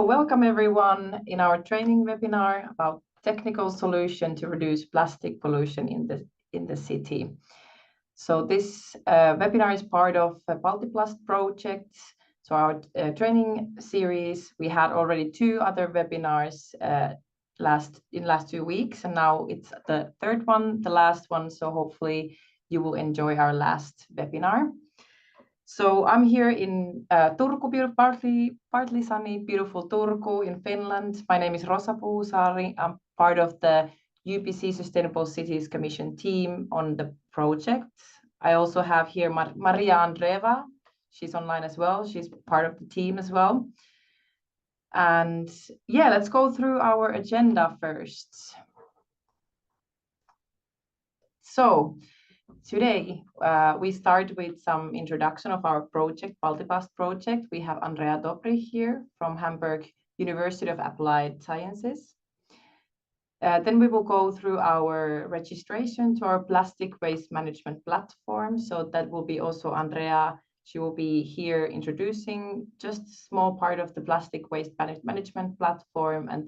Welcome everyone in our training webinar about technical solution to reduce plastic pollution in the city. So this webinar is part of a BALTIPLAST project. So our training series, we had already 2 other webinars in last 2 weeks, and now it's the third one, the last one. So hopefully you will enjoy our last webinar. So I'm here in Turku, partly sunny, beautiful Turku in Finland. My name is Rosa Puusaari. I'm part of the UPC Sustainable Cities Commission team on the project. I also have here Maria Andreeva. She's online as well. She's part of the team as well. And yeah, let's go through our agenda first. So today, we start with some introduction of our project, BALTIPLAST project. We have Andrea Dobry here from Hamburg University of Applied Sciences. Then we will go through our registration to our plastic waste management platform. So that will be also Andrea. She will be here introducing just a small part of the plastic waste management platform. And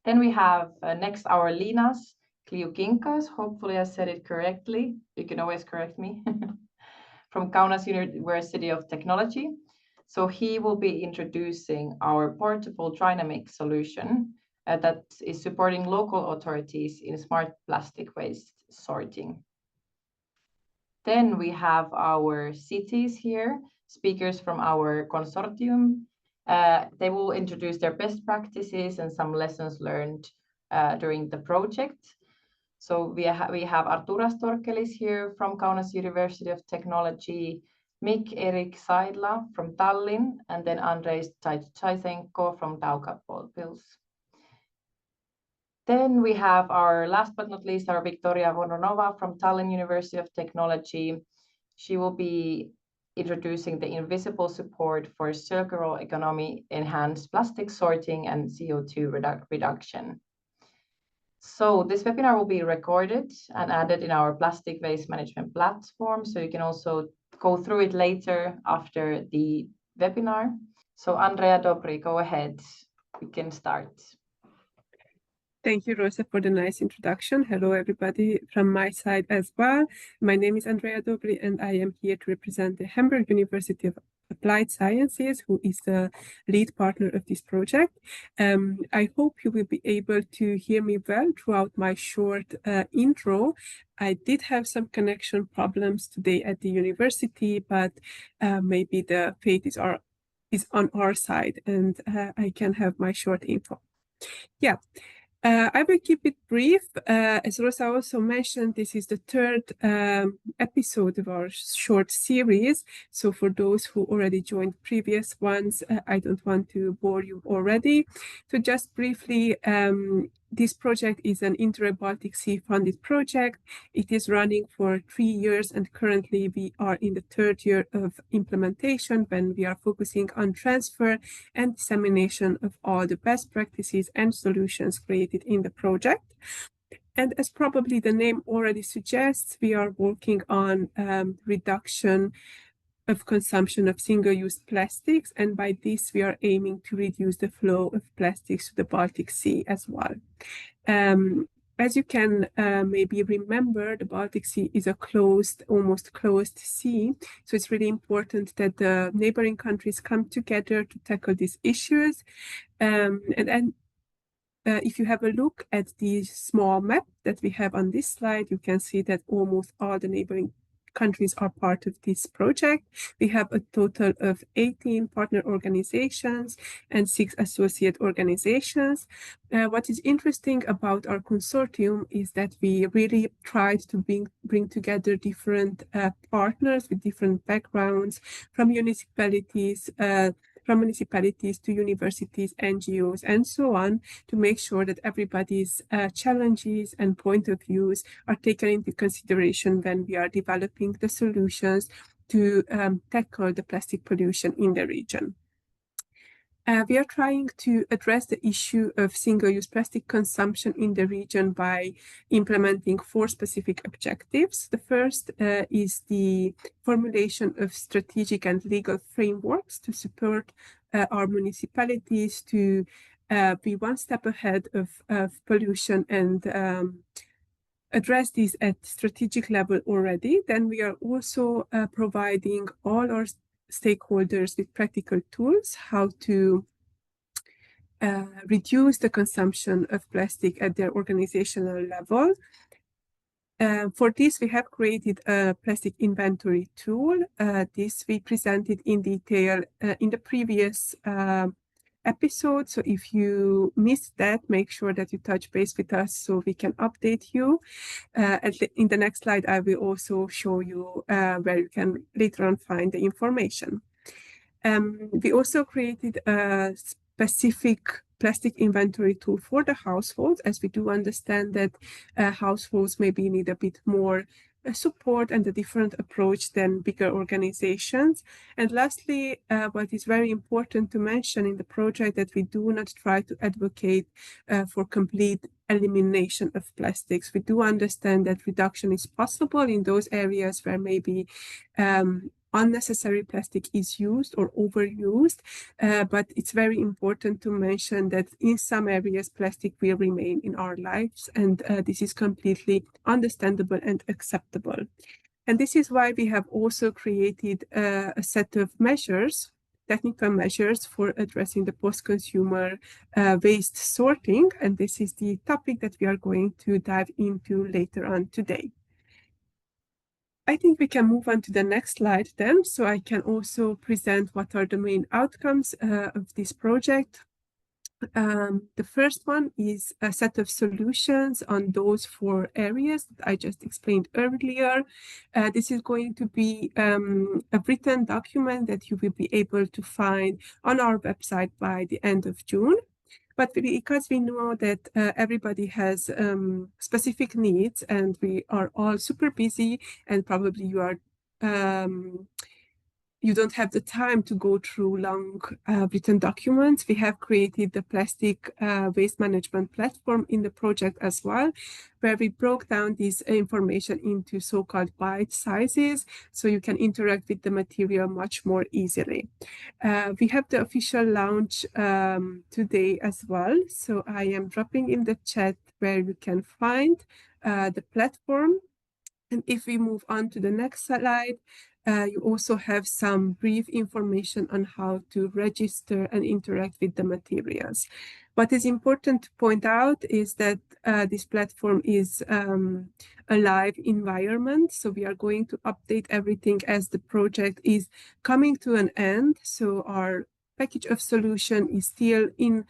then we have next our Linas Kliukinkas, hopefully I said it correctly. You can always correct me, from Kaunas University of Technology. So he will be introducing our portable trinamiX solution that is supporting local authorities in smart plastic waste sorting. Then we have our cities here, speakers from our consortium. They will introduce their best practices and some lessons learned during the project. So we have Arturas Torkelis here from Kaunas University of Technology, Erik Saidla from Tallinn, and then Andrei Chaisenko from Daugavpils. Then we have our last but not least, our Victoria Voronova from Tallinn University of Technology. She will be introducing the invisible support for circular economy, enhanced plastic sorting and CO2 reduction. So this webinar will be recorded and added in our plastic waste management platform. So you can also go through it later after the webinar. So Andrea Dobry, go ahead. We can start. Thank you, Rosa, for the nice introduction. Hello, everybody from my side as well. My name is Andrea Dobry, and I am here to represent the Hamburg University of Applied Sciences, who is the lead partner of this project. I hope you will be able to hear me well throughout my short intro. I did have some connection problems today at the university, but maybe the fate is on our side, and I can have my short info. Yeah. I will keep it brief. As Rosa also mentioned, this is the third episode of our short series. So for those who already joined previous ones, I don't want to bore you already. So just briefly, this project is an Interreg Baltic Sea funded project. It is running for 3 years, and currently we are in the 3rd year of implementation, when we are focusing on transfer and dissemination of all the best practices and solutions created in the project. And as probably the name already suggests, we are working on reduction of consumption of single-use plastics, and by this we are aiming to reduce the flow of plastics to the Baltic Sea as well. As you can maybe remember, the Baltic Sea is a almost closed sea, so it's really important that the neighboring countries come together to tackle these issues. If you have a look at the small map that we have on this slide, you can see that almost all the neighboring countries are part of this project. We have a total of 18 partner organizations and 6 associate organizations. What is interesting about our consortium is that we really tried to bring together different partners with different backgrounds, from municipalities to universities, NGOs, and so on, to make sure that everybody's challenges and point of views are taken into consideration when we are developing the solutions to tackle the plastic pollution in the region. We are trying to address the issue of single-use plastic consumption in the region by implementing 4 specific objectives. The first is the formulation of strategic and legal frameworks to support our municipalities to be one step ahead of pollution and address these at strategic level already. Then we are also providing all our stakeholders with practical tools how to reduce the consumption of plastic at their organizational level. For this, we have created a plastic inventory tool. This we presented in detail in the previous episode. So if you missed that, make sure that you touch base with us so we can update you. In the next slide, I will also show you where you can later on find the information. We also created a specific plastic inventory tool for the households, as we do understand that households maybe need a bit more support and a different approach than bigger organizations. And lastly, what is very important to mention in the project, that we do not try to advocate for complete elimination of plastics. We do understand that reduction is possible in those areas where maybe unnecessary plastic is used or overused, but it's very important to mention that in some areas plastic will remain in our lives, and this is completely understandable and acceptable. And this is why we have also created a set of measures, technical measures for addressing the post-consumer waste sorting, and this is the topic that we are going to dive into later on today. I think we can move on to the next slide then, so I can also present what are the main outcomes of this project. The first one is a set of solutions on those 4 areas that I just explained earlier. This is going to be a written document that you will be able to find on our website by the end of June. But because we know that everybody has specific needs and we are all super busy, and probably you are you don't have the time to go through long written documents, we have created the plastic waste management platform in the project as well, where we broke down this information into so-called bite sizes, so you can interact with the material much more easily. We have the official launch today as well, so I am dropping in the chat where you can find the platform. And if we move on to the next slide, you also have some brief information on how to register and interact with the materials. What is important to point out is that this platform is a live environment, so we are going to update everything as the project is coming to an end. So our package of solution is still in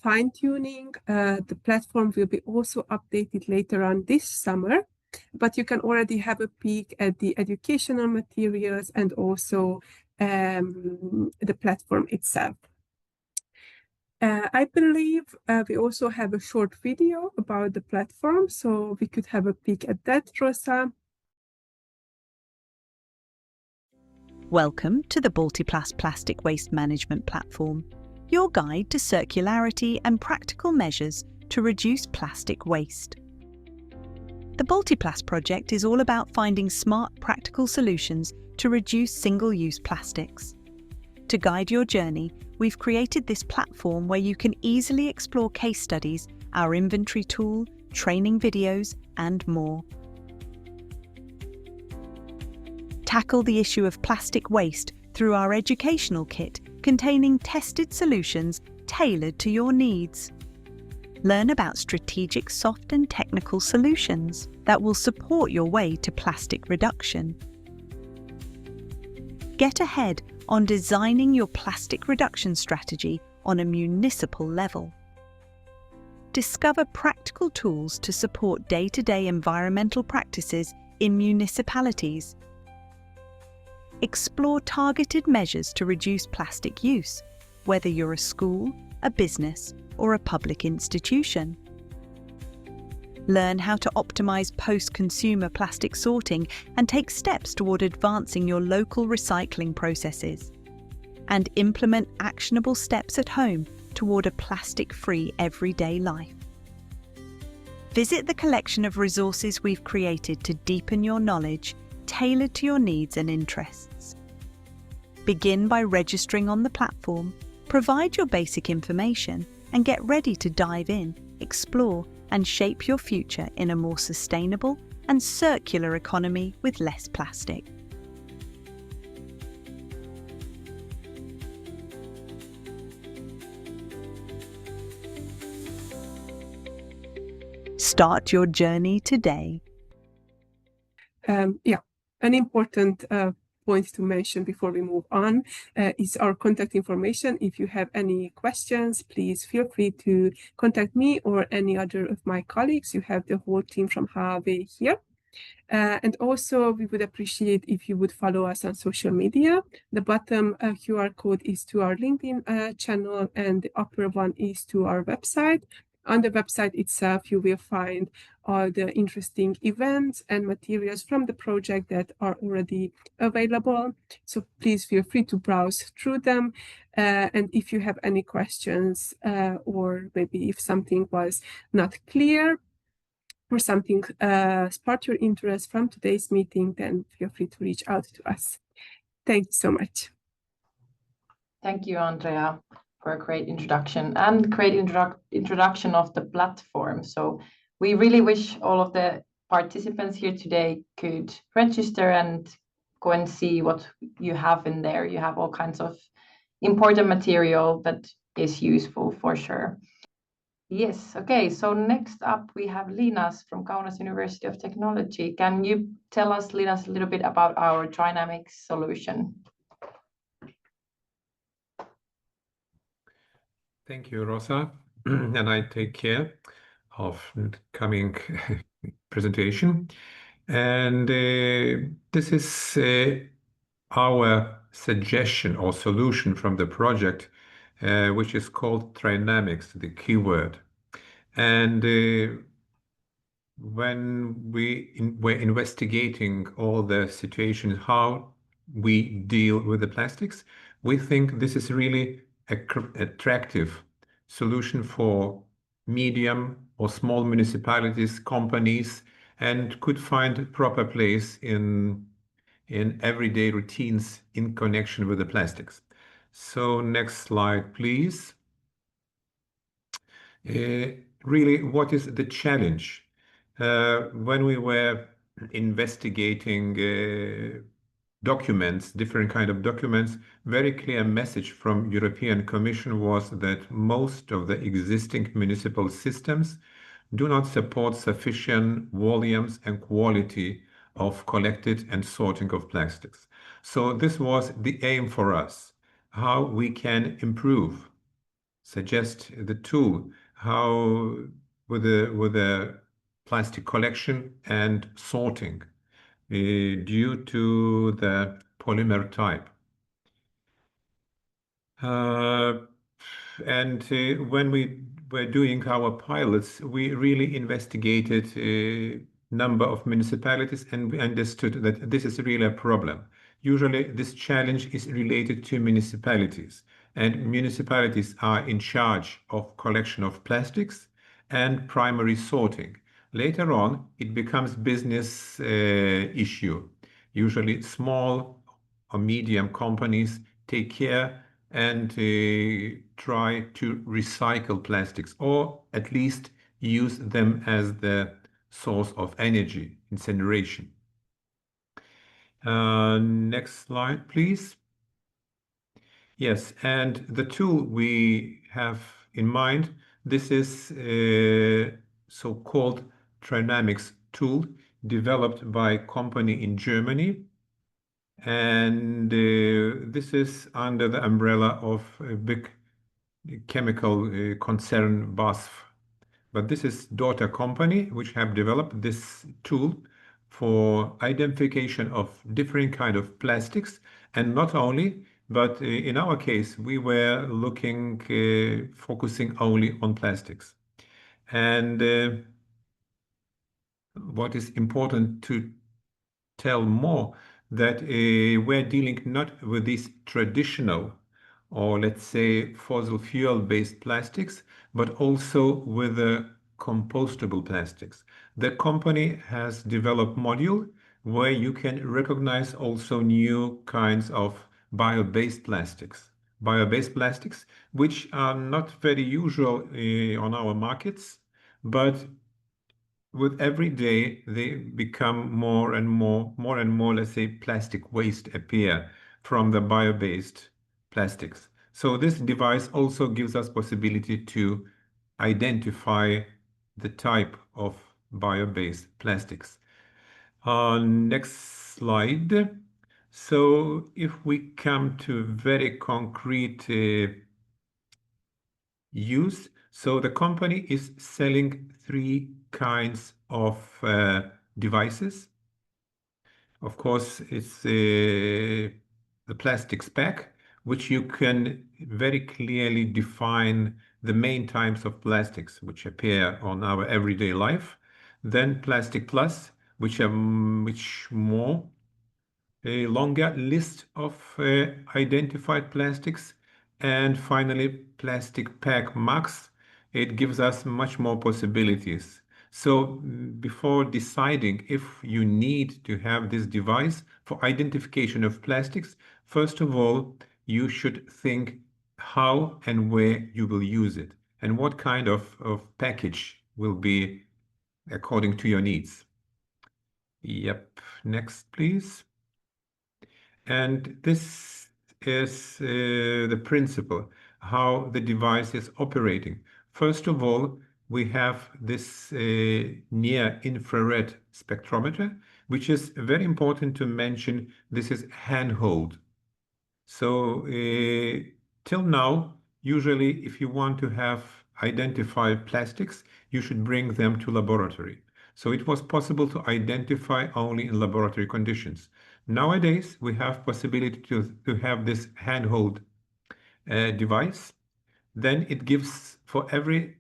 fine-tuning. The platform will be also updated later on this summer, but you can already have a peek at the educational materials and also the platform itself. I believe we also have a short video about the platform, so we could have a peek at that, Rosa. Welcome to the BALTIPLAST Plastic Waste Management Platform, your guide to circularity and practical measures to reduce plastic waste. The BALTIPLAST project is all about finding smart, practical solutions to reduce single-use plastics. To guide your journey, we've created this platform where you can easily explore case studies, our inventory tool, training videos, and more. Tackle the issue of plastic waste through our educational kit containing tested solutions tailored to your needs. Learn about strategic soft and technical solutions that will support your way to plastic reduction. Get ahead on designing your plastic reduction strategy on a municipal level. Discover practical tools to support day-to-day environmental practices in municipalities. Explore targeted measures to reduce plastic use, whether you're a school, a business, or a public institution. Learn how to optimize post-consumer plastic sorting and take steps toward advancing your local recycling processes. and implement actionable steps at home toward a plastic-free everyday life. Visit the collection of resources we've created to deepen your knowledge, tailored to your needs and interests. Begin by registering on the platform, provide your basic information, and get ready to dive in, explore, and shape your future in a more sustainable and circular economy with less plastic. Start your journey today. An important point to mention before we move on is our contact information. If you have any questions, please feel free to contact me or any other of my colleagues. You have the whole team from Huawei here. And also, we would appreciate if you would follow us on social media. The bottom QR code is to our LinkedIn channel, and the upper one is to our website. On the website itself, you will find all the interesting events and materials from the project that are already available. So please feel free to browse through them. And if you have any questions, or maybe if something was not clear, or something sparked your interest from today's meeting, then feel free to reach out to us. Thank you so much. Thank you, Andrea, for a great introduction and great introduction of the platform. So we really wish all of the participants here today could register and go and see what you have in there. You have all kinds of important material that is useful for sure. Yes, okay, so next up we have Linas from Kaunas University of Technology. Can you tell us, Linas, a little bit about our trinamiX solution? Thank you, Rosa. And I take care of the coming presentation. And this is our suggestion or solution from the project, which is called trinamiX, the keyword. And when we're investigating all the situations, how we deal with the plastics, we think this is really attractive solution for medium or small municipalities, companies, and could find a proper place in everyday routines in connection with the plastics. So next slide, please. Really, what is the challenge? When we were investigating documents, different kind of documents, very clear message from European Commission was that most of the existing municipal systems do not support sufficient volumes and quality of collected and sorting of plastics. So this was the aim for us, how we can improve, suggest the tool, how with the plastic collection and sorting due to the polymer type. And when we were doing our pilots, we really investigated a number of municipalities, and we understood that this is really a problem. Usually this challenge is related to municipalities, and municipalities are in charge of collection of plastics and primary sorting. Later on, it becomes business issue. Usually small or medium companies take care and try to recycle plastics, or at least use them as the source of energy, incineration. Next slide, please. Yes, and the tool we have in mind, this is a so-called trinamiX tool developed by a company in Germany. And this is under the umbrella of a big chemical concern, BASF. But this is daughter company which have developed this tool for identification of different kind of plastics. And not only, but in our case, we were looking, focusing only on plastics. And what is important to tell more, that we're dealing not with these traditional or let's say fossil fuel-based plastics, but also with the compostable plastics. The company has developed module where you can recognize also new kinds of bio-based plastics. Bio-based plastics, which are not very usual on our markets, but with every day they become more and more, let's say, plastic waste appear from the bio-based plastics. So this device also gives us possibility to identify the type of bio-based plastics. Next slide. So if we come to very concrete use, so the company is selling three kinds of devices. Of course, it's the plastics pack, which you can very clearly define the main types of plastics which appear on our everyday life. Then Plastic Plus, which more a longer list of identified plastics. And finally, Plastic Pack Max. It gives us much more possibilities. So before deciding if you need to have this device for identification of plastics, first of all, you should think how and where you will use it and what kind of package will be according to your needs. Yep, next, please. And this is the principle, how the device is operating. First of all, we have this near-infrared spectrometer, which is very important to mention. This is handheld. So till now, usually if you want to have identified plastics, you should bring them to laboratory. So it was possible to identify only in laboratory conditions. Nowadays, we have possibility to have this handheld device. Then it gives, for every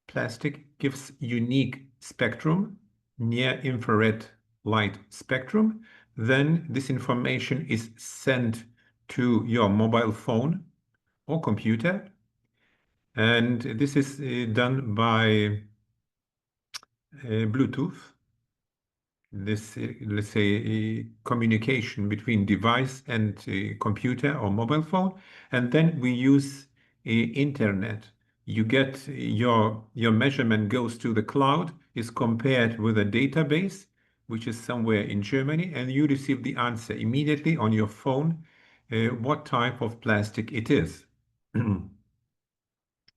plastic, gives unique spectrum, near infrared light spectrum. Then this information is sent to your mobile phone or computer. And this is done by Bluetooth. This, let's say, communication between device and computer or mobile phone. And then we use internet. You get your measurement goes to the cloud, is compared with a database, which is somewhere in Germany, and you receive the answer immediately on your phone, what type of plastic it is. And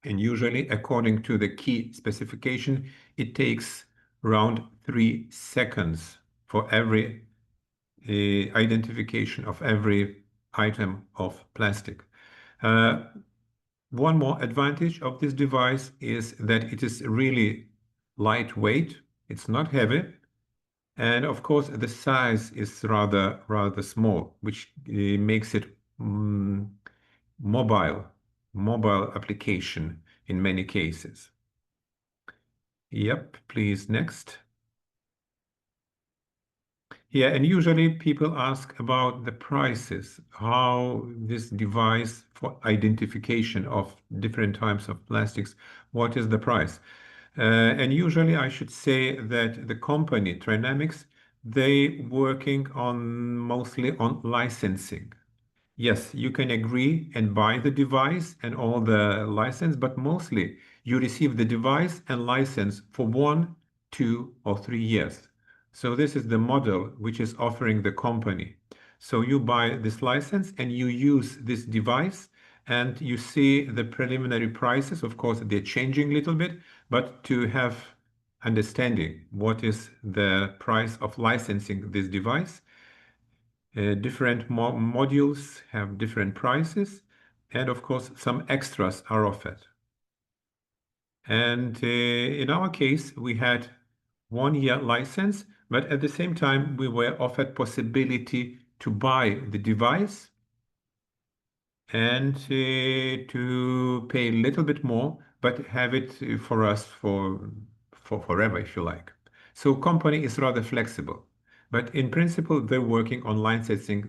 usually, according to the key specification, it takes around 3 seconds for every identification of every item of plastic. One more advantage of this device is that it is really lightweight. It's not heavy. And of course, the size is rather small, which makes it mobile application in many cases. Yep, please, next. Yeah, and usually people ask about the prices, how this device for identification of different types of plastics, what is the price? And usually I should say that the company, trinamiX, they working on mostly on licensing. Yes, you can agree and buy the device and all the license, but mostly you receive the device and license for 1, 2, or 3 years. So this is the model which is offering the company. So you buy this license and you use this device and you see the preliminary prices. Of course, they're changing a little bit, but to have understanding what is the price of licensing this device. Different modules have different prices, and of course, some extras are offered. And in our case, we had 1-year license, but at the same time, we were offered possibility to buy the device and to pay a little bit more, but have it for us for forever, if you like. So company is rather flexible. But in principle, they're working on licensing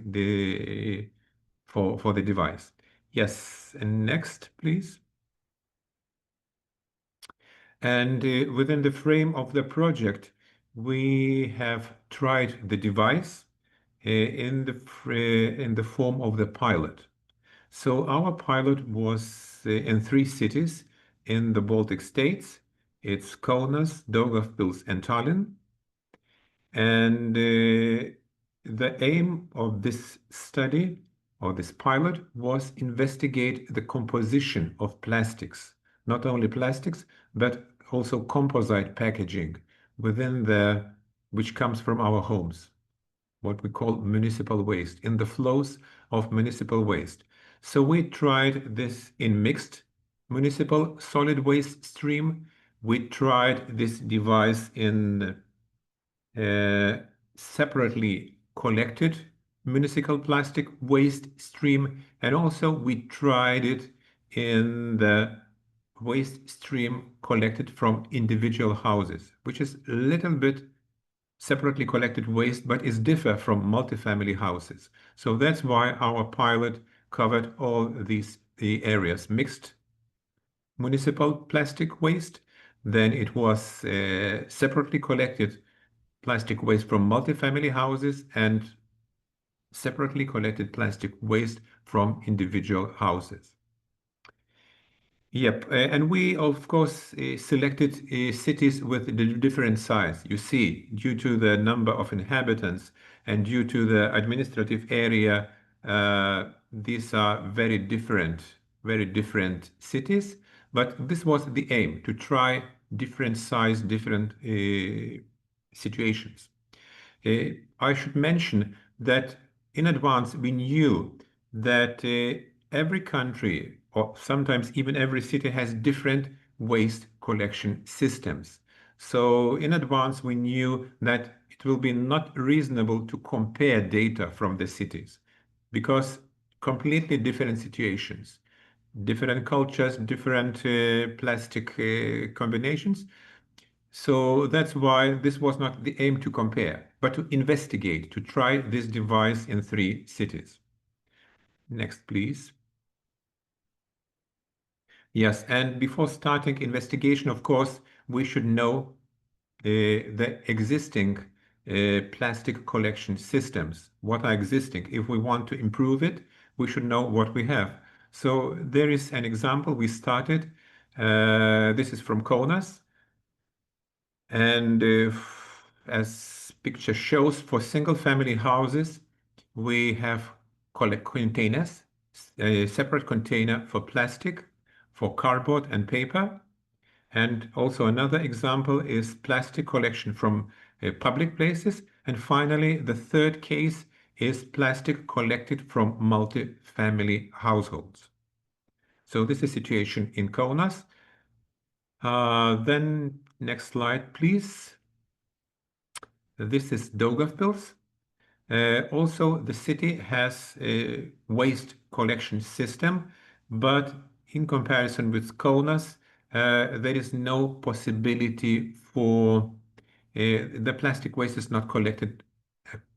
for the device. Yes, and next, please. And within the frame of the project, we have tried the device in the form of the pilot. So our pilot was in 3 cities in the Baltic states. It's Kaunas, Daugavpils, and Tallinn. And the aim of this study or this pilot was investigate the composition of plastics, not only plastics, but also composite packaging which comes from our homes, what we call municipal waste, in the flows of municipal waste. So we tried this in mixed municipal solid waste stream. We tried this device in separately collected municipal plastic waste stream, and also we tried it in the waste stream collected from individual houses, which is a little bit separately collected waste, but is different from multifamily houses. So that's why our pilot covered all the areas: mixed municipal plastic waste, then it was separately collected plastic waste from multifamily houses, and separately collected plastic waste from individual houses. Yep, and we of course selected cities with the different size. You see, due to the number of inhabitants and due to the administrative area, these are very different cities. But this was the aim, to try different size, different situations. I should mention that in advance we knew that every country, or sometimes even every city, has different waste collection systems. So in advance we knew that it will be not reasonable to compare data from the cities, because completely different situations, different cultures, different plastic combinations. So that's why this was not the aim to compare, but to investigate, to try this device in 3 cities. Next, please. Yes, and before starting investigation, of course, we should know the existing plastic collection systems, what are existing. If we want to improve it, we should know what we have. So there is an example we started. This is from Kaunas. And as picture shows, for single-family houses, we have containers, a separate container for plastic, for cardboard and paper. And also another example is plastic collection from public places. And finally, the third case is plastic collected from multi-family households. So this is the situation in Kaunas. Then next slide, please. This is Daugavpils. Also, the city has a waste collection system, but in comparison with Kaunas, there is no possibility for the plastic waste is not collected,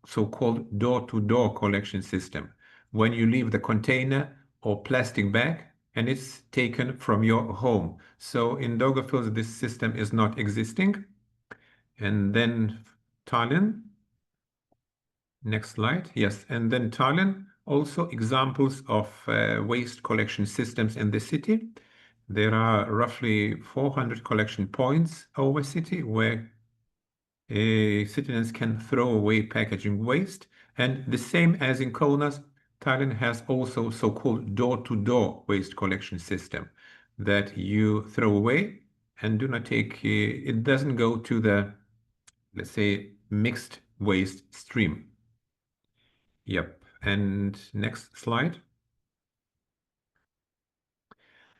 so-called door-to-door collection system. When you leave the container or plastic bag, and it's taken from your home. So in Daugavpils, this system is not existing. And then Tallinn. Next slide. Yes, and then Tallinn, also examples of waste collection systems in the city. There are roughly 400 collection points over city where citizens can throw away packaging waste. And the same as in Kaunas, Tallinn has also so-called door-to-door waste collection system that you throw away and do not take, it doesn't go to the, let's say, mixed waste stream. Yep, and next slide.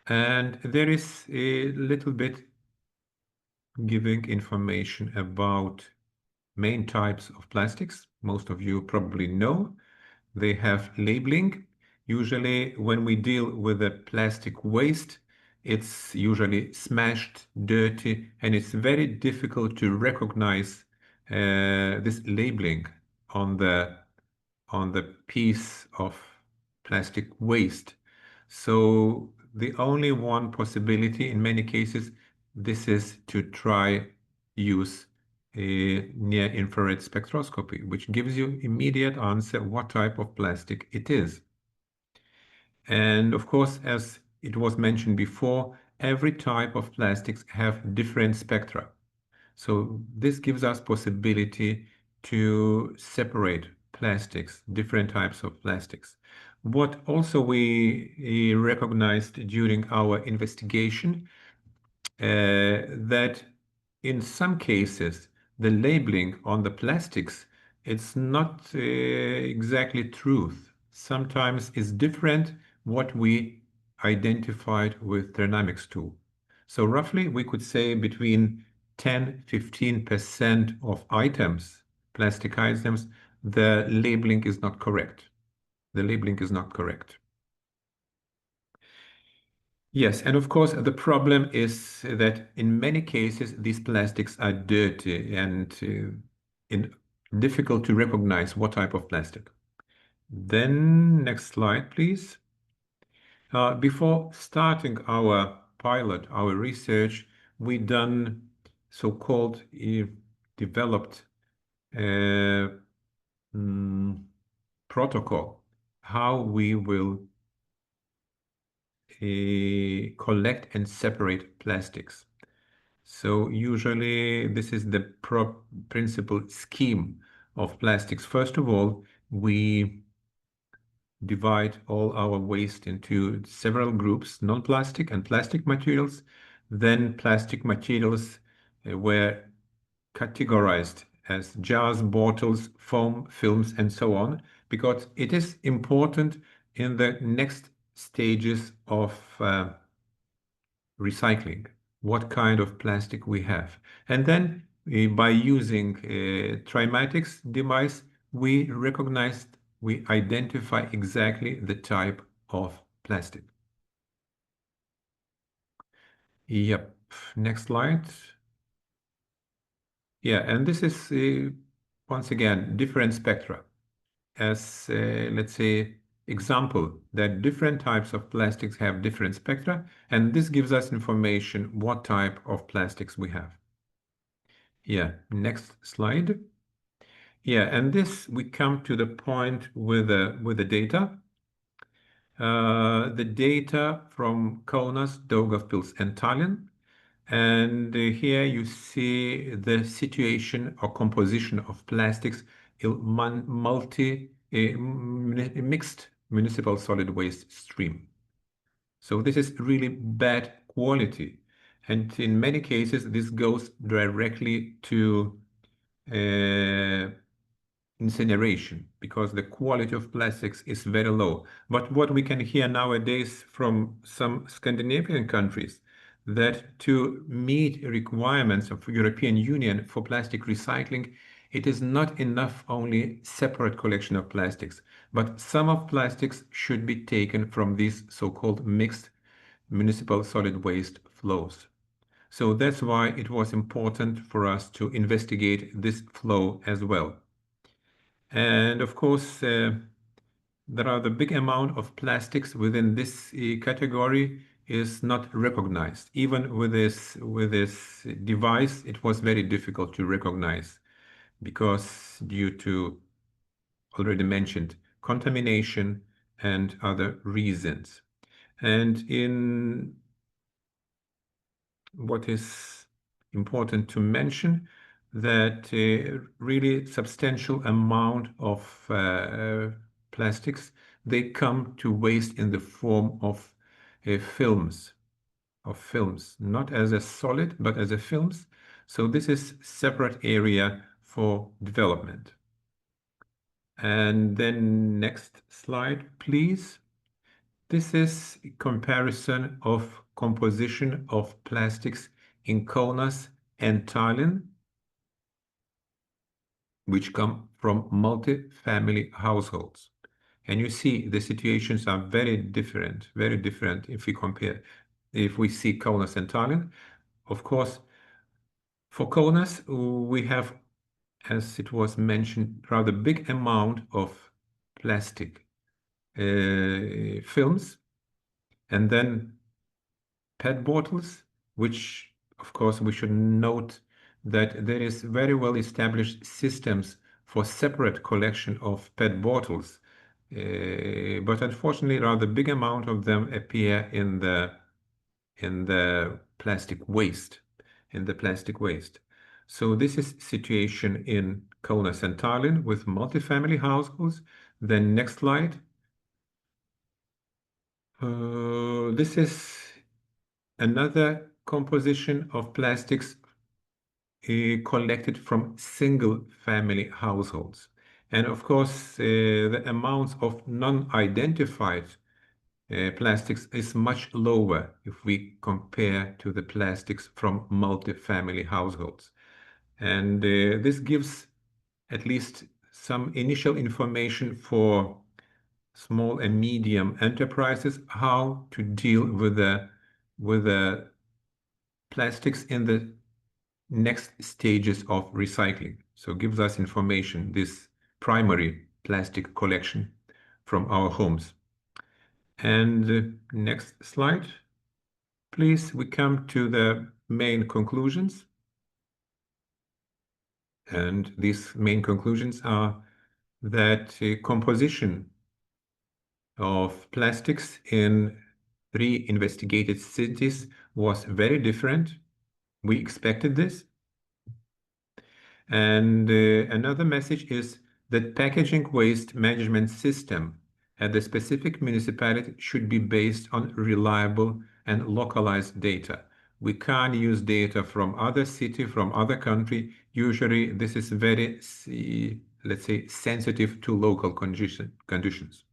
And there is a little bit giving information about main types of plastics. Most of you probably know. They have labeling. Usually when we deal with the plastic waste, it's usually smashed, dirty, and it's very difficult to recognize this labeling on the piece of plastic waste. So the only one possibility in many cases, this is to try use a near-infrared spectroscopy, which gives you immediate answer what type of plastic it is. And of course, as it was mentioned before, every type of plastics have different spectra. So this gives us possibility to separate plastics, different types of plastics. What also we recognized during our investigation, that in some cases, the labeling on the plastics, it's not exactly truth. Sometimes it's different what we identified with trinamiX tool. So roughly we could say between 10–15% of items, plastic items, the labeling is not correct. The labeling is not correct. Yes, and of course, the problem is that in many cases, these plastics are dirty and difficult to recognize what type of plastic. Then, next slide, please. Before starting our pilot, our research, we done so-called developed protocol, how we will collect and separate plastics. So usually this is the principal scheme of plastics. First of all, we divide all our waste into several groups, non-plastic and plastic materials. Then plastic materials were categorized as jars, bottles, foam, films, and so on, because it is important in the next stages of recycling, what kind of plastic we have. And then by using trinamiX device, we identify exactly the type of plastic. Yep, next slide. Yeah, and this is once again different spectra. As let's say example that different types of plastics have different spectra, and this gives us information what type of plastics we have. Yeah, next slide. Yeah, and this we come to the point with the data. The data from Kaunas, Daugavpils, and Tallinn. And here you see the situation or composition of plastics in mixed municipal solid waste stream. So this is really bad quality. And in many cases, this goes directly to incineration because the quality of plastics is very low. But what we can hear nowadays from some Scandinavian countries, that to meet requirements of European Union for plastic recycling, it is not enough only separate collection of plastics, but some of plastics should be taken from these so-called mixed municipal solid waste flows. So that's why it was important for us to investigate this flow as well. And of course, there are the big amount of plastics within this category is not recognized. Even with this device, it was very difficult to recognize because due to already mentioned contamination and other reasons. And in what is important to mention that really substantial amount of plastics, they come to waste in the form of films, not as a solid, but as a films. So this is separate area for development. And then next slide, please. This is a comparison of composition of plastics in Kaunas and Tallinn, which come from multi-family households. And you see the situations are very different if we compare. If we see Kaunas and Tallinn, of course, for Kaunas, we have, as it was mentioned, rather big amount of plastic films. And then PET bottles, which of course we should note that there is very well established systems for separate collection of PET bottles, but unfortunately rather big amount of them appear in the plastic waste, So this is situation in Kaunas and Tallinn with multifamily households. Then next slide. This is another composition of plastics collected from single-family households. And of course, the amounts of non-identified plastics is much lower if we compare to the plastics from multi-family households. And this gives at least some initial information for small and medium enterprises how to deal with the plastics in the next stages of recycling. So gives us information, this primary plastic collection from our homes. And next slide, please. We come to the main conclusions. And these main conclusions are that composition of plastics in 3 investigated cities was very different. We expected this. And another message is that packaging waste management system at the specific municipality should be based on reliable and localized data. We can't use data from other city, from other country. Usually this is very, let's say, sensitive to local conditions.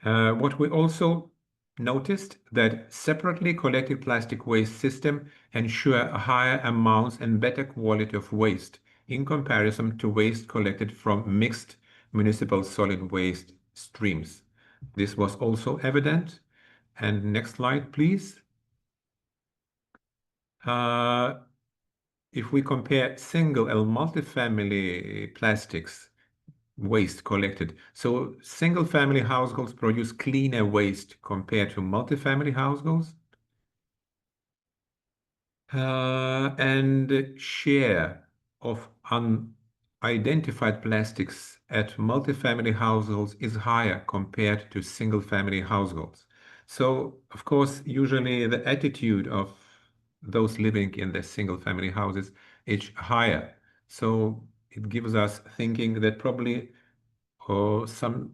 What we also noticed that separately collected plastic waste system ensure higher amounts and better quality of waste in comparison to waste collected from mixed municipal solid waste streams. This was also evident. And next slide, please. If we compare single and multi-family plastics waste collected, so single-family households produce cleaner waste compared to multi-family households. And share of unidentified plastics at multi-family households is higher compared to single-family households. So, of course, usually the attitude of those living in the single-family houses is higher. So it gives us thinking that probably some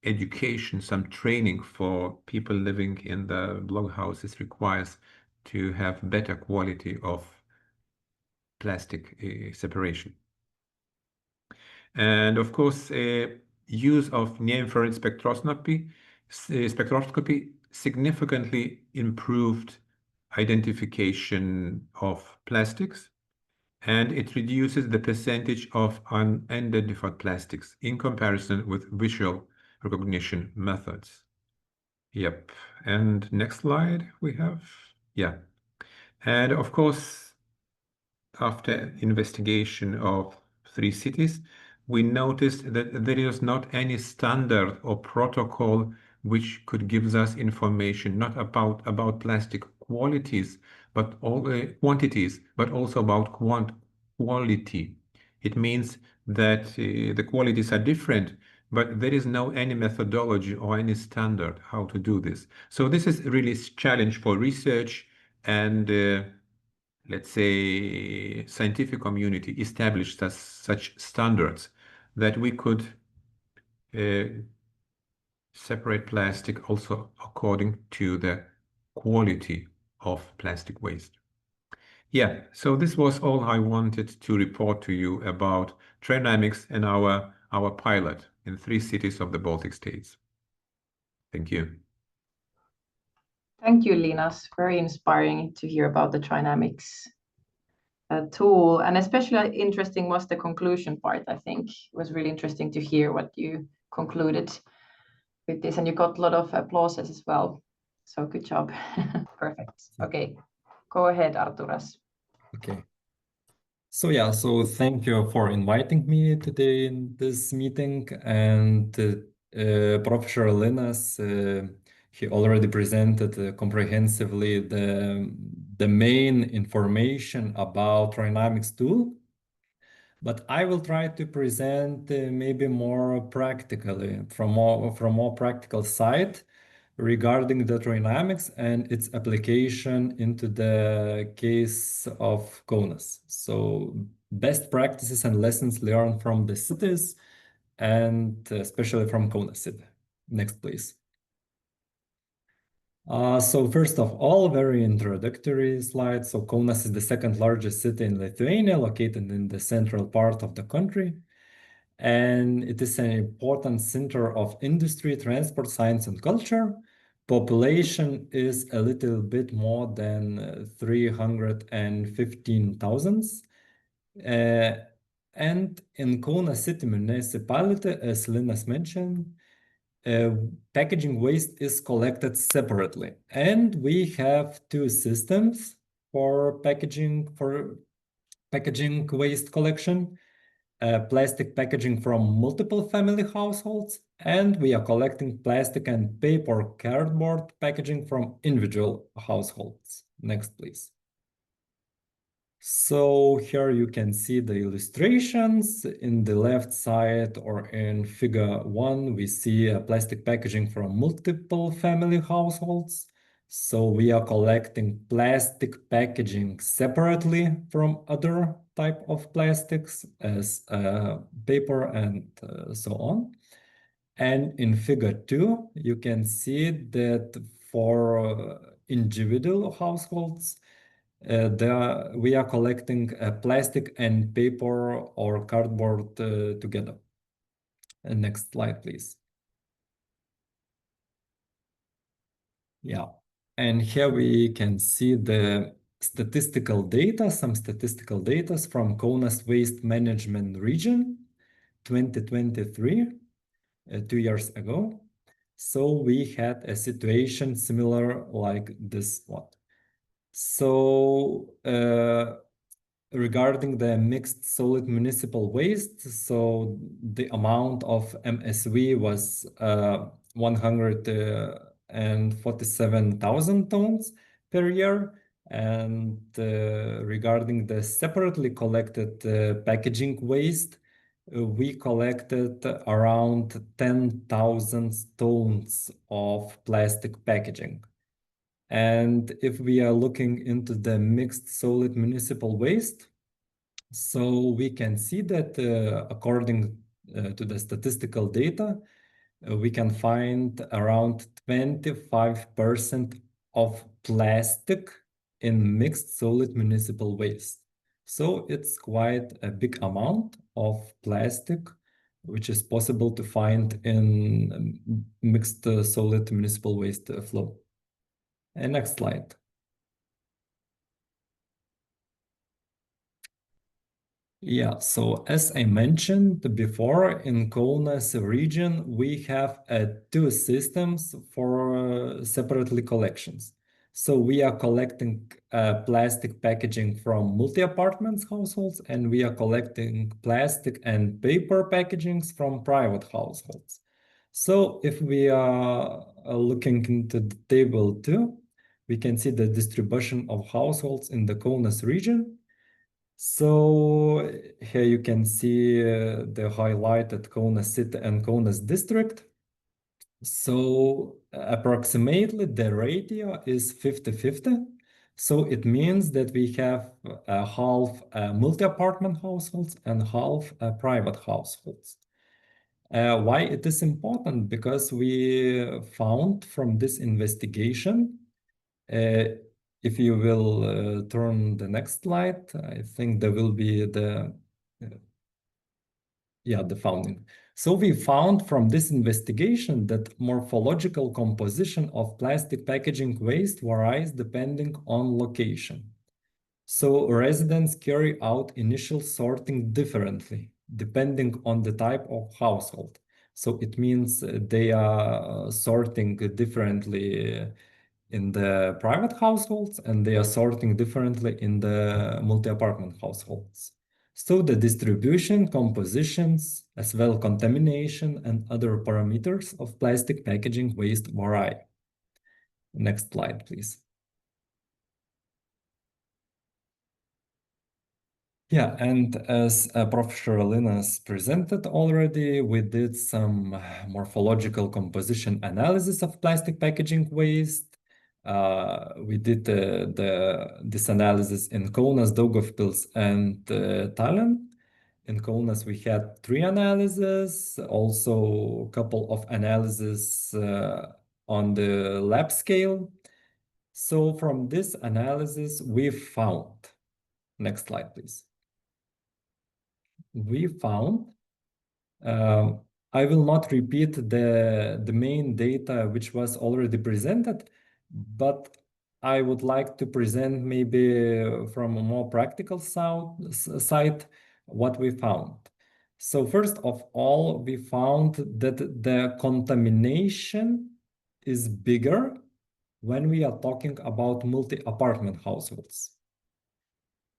education, some training for people living in the block houses requires to have better quality of plastic separation. And of course, use of near-infrared spectroscopy significantly improved identification of plastics, and it reduces the percentage of unidentified plastics in comparison with visual recognition methods. Yep. And next slide we have. Yeah. And of course, after investigation of 3 cities, we noticed that there is not any standard or protocol which could give us information not about plastic qualities, but all quantities, but also about quality. It means that the qualities are different, but there is no any methodology or any standard how to do this. So this is really a challenge for research and let's say scientific community established such standards that we could separate plastic also according to the quality of plastic waste. Yeah, so this was all I wanted to report to you about trinamiX and our pilot in 3 cities of the Baltic states. Thank you. Thank you, Linas. Very inspiring to hear about the trinamiX tool, and especially interesting was the conclusion part. I think it was really interesting to hear what you concluded with this, and you got a lot of applauses as well. So good job. Perfect. Okay, go ahead, Arturas. Okay. So yeah, so thank you for inviting me today in this meeting. And Professor Linas, he already presented comprehensively the main information about trinamiX tool. But I will try to present maybe more practically, from more practical side regarding the trinamiX and its application into the case of Kaunas. So best practices and lessons learned from the cities, and especially from Kaunas city. Next, please. So first of all, very introductory slide. So Kaunas is the second largest city in Lithuania, located in the central part of the country. And it is an important center of industry, transport, science, and culture. Population is a little bit more than 315,000. And in Kaunas city municipality, as Linas mentioned, packaging waste is collected separately, and we have two systems for packaging waste collection: plastic packaging from multiple family households, and we are collecting plastic and paper cardboard packaging from individual households. Next, please. So here you can see the illustrations. In the left side, or in figure 1, we see a plastic packaging from multiple family households. So we are collecting plastic packaging separately from other type of plastics as paper and so on. And in figure 2, you can see that for individual households, we are collecting plastic and paper or cardboard together. Next slide, please. Yeah, and here we can see the statistical data, some statistical data from Kaunas Waste Management Region 2023, 2 years ago. So we had a situation similar like this one. So regarding the mixed solid municipal waste, so the amount of MSV was 147,000 tons per year. And regarding the separately collected packaging waste, we collected around 10,000 tons of plastic packaging. And if we are looking into the mixed solid municipal waste, so we can see that according to the statistical data, we can find around 25% of plastic in mixed solid municipal waste. So it's quite a big amount of plastic which is possible to find in mixed solid municipal waste flow. And next slide. Yeah, so as I mentioned before, in Kaunas region, we have two systems for separately collections. So we are collecting plastic packaging from multi-apartments households, and we are collecting plastic and paper packagings from private households. So if we are looking into the table 2, we can see the distribution of households in the Kaunas region. So here you can see the highlighted Kaunas city and Kaunas district. So approximately the ratio is 50-50. So it means that we have half multi-apartment households and half private households. Why it is important? Because we found from this investigation, if you will turn the next slide, I think there will be the founding. So we found from this investigation that morphological composition of plastic packaging waste varies depending on location. So residents carry out initial sorting differently, depending on the type of household. So it means they are sorting differently in the private households, and they are sorting differently in the multi-apartment households. So the distribution, compositions, as well contamination and other parameters of plastic packaging waste vary. Next slide, please. Yeah, and as Professor Linas presented already, we did some morphological composition analysis of plastic packaging waste. We did this analysis in Kaunas, Daugavpils, and Tallinn. In Kaunas, we had 3 analyses, also a couple of analyses on the lab scale. So from this analysis, we found, next slide, please. We found, I will not repeat the main data which was already presented, but I would like to present maybe from a more practical side what we found. So first of all, we found that the contamination is bigger when we are talking about multi-apartment households.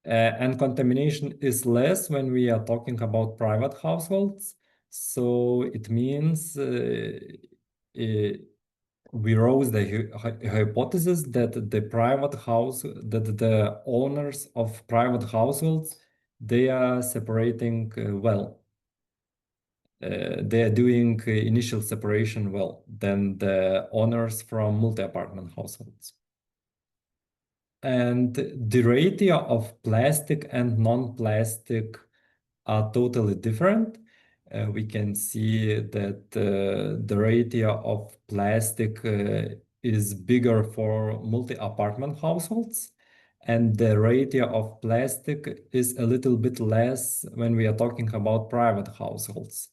And contamination is less when we are talking about private households. So it means we rose the hypothesis that the owners of private households, they are separating well. They are doing initial separation well than the owners from multi-apartment households. And the ratio of plastic and non-plastic are totally different. We can see that the ratio of plastic is bigger for multi-apartment households, and the ratio of plastic is a little bit less when we are talking about private households.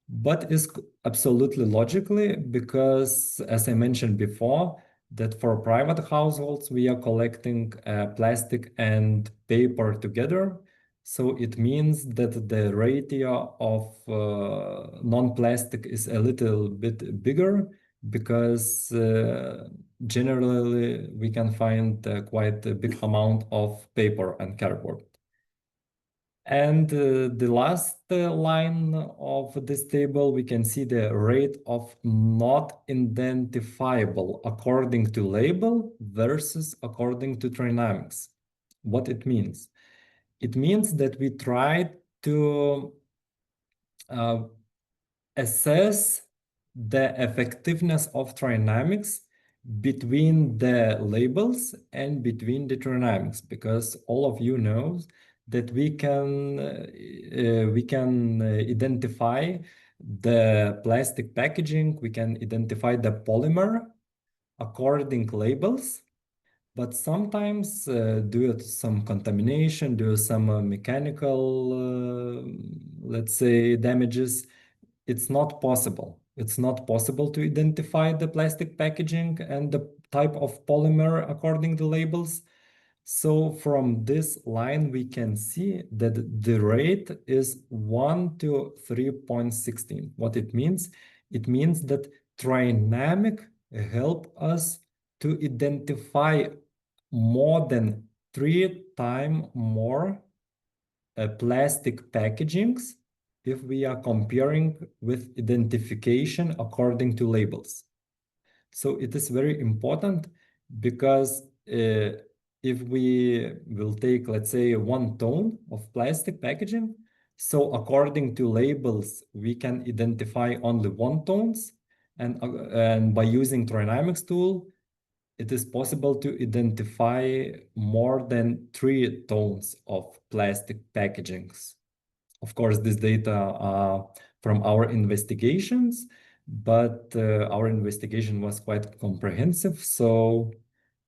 But it's absolutely logically, because as I mentioned before, that for private households, we are collecting plastic and paper together. So it means that the ratio of non-plastic is a little bit bigger, because generally we can find quite a big amount of paper and cardboard. And the last line of this table, we can see the rate of not identifiable according to label versus according to trinamiX. What it means? It means that we try to assess the effectiveness of trinamiX between the labels and between the trinamiX, because all of you know that we can identify the plastic packaging, we can identify the polymer according labels, but sometimes due to some contamination, due to some mechanical, let's say, damages, it's not possible. It's not possible to identify the plastic packaging and the type of polymer according to labels. So from this line, we can see that the rate is 1 to 3.16. What it means? It means that trinamiX help us to identify more than 3 times more plastic packagings if we are comparing with identification according to labels. So it is very important, because if we will take, let's say, 1 ton of plastic packaging, so according to labels, we can identify only 1 tons, and by using trinamiX tool, it is possible to identify more than 3 tons of plastic packagings. Of course, this data are from our investigations, but our investigation was quite comprehensive. So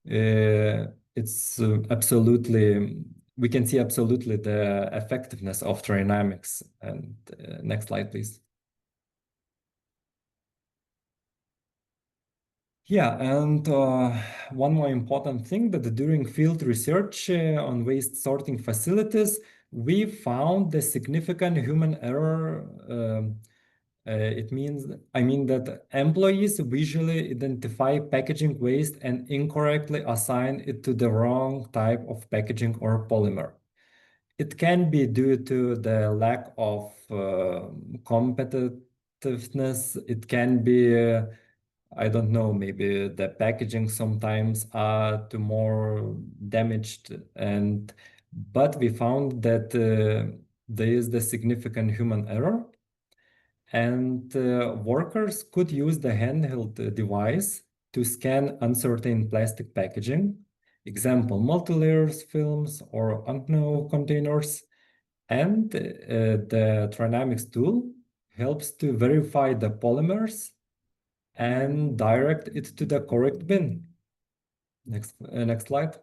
it's absolutely, we can see absolutely the effectiveness of trinamiX. And next slide, please. Yeah, and one more important thing, that during field research on waste sorting facilities, we found the significant human error. I mean that employees visually identify packaging waste and incorrectly assign it to the wrong type of packaging or polymer. It can be due to the lack of competitiveness. It can be, I don't know, maybe the packaging sometimes are too more damaged. But we found that there is the significant human error, and workers could use the handheld device to scan uncertain plastic packaging, example, multi-layers films or unknown containers. And the trinamiX tool helps to verify the polymers and direct it to the correct bin. Next slide.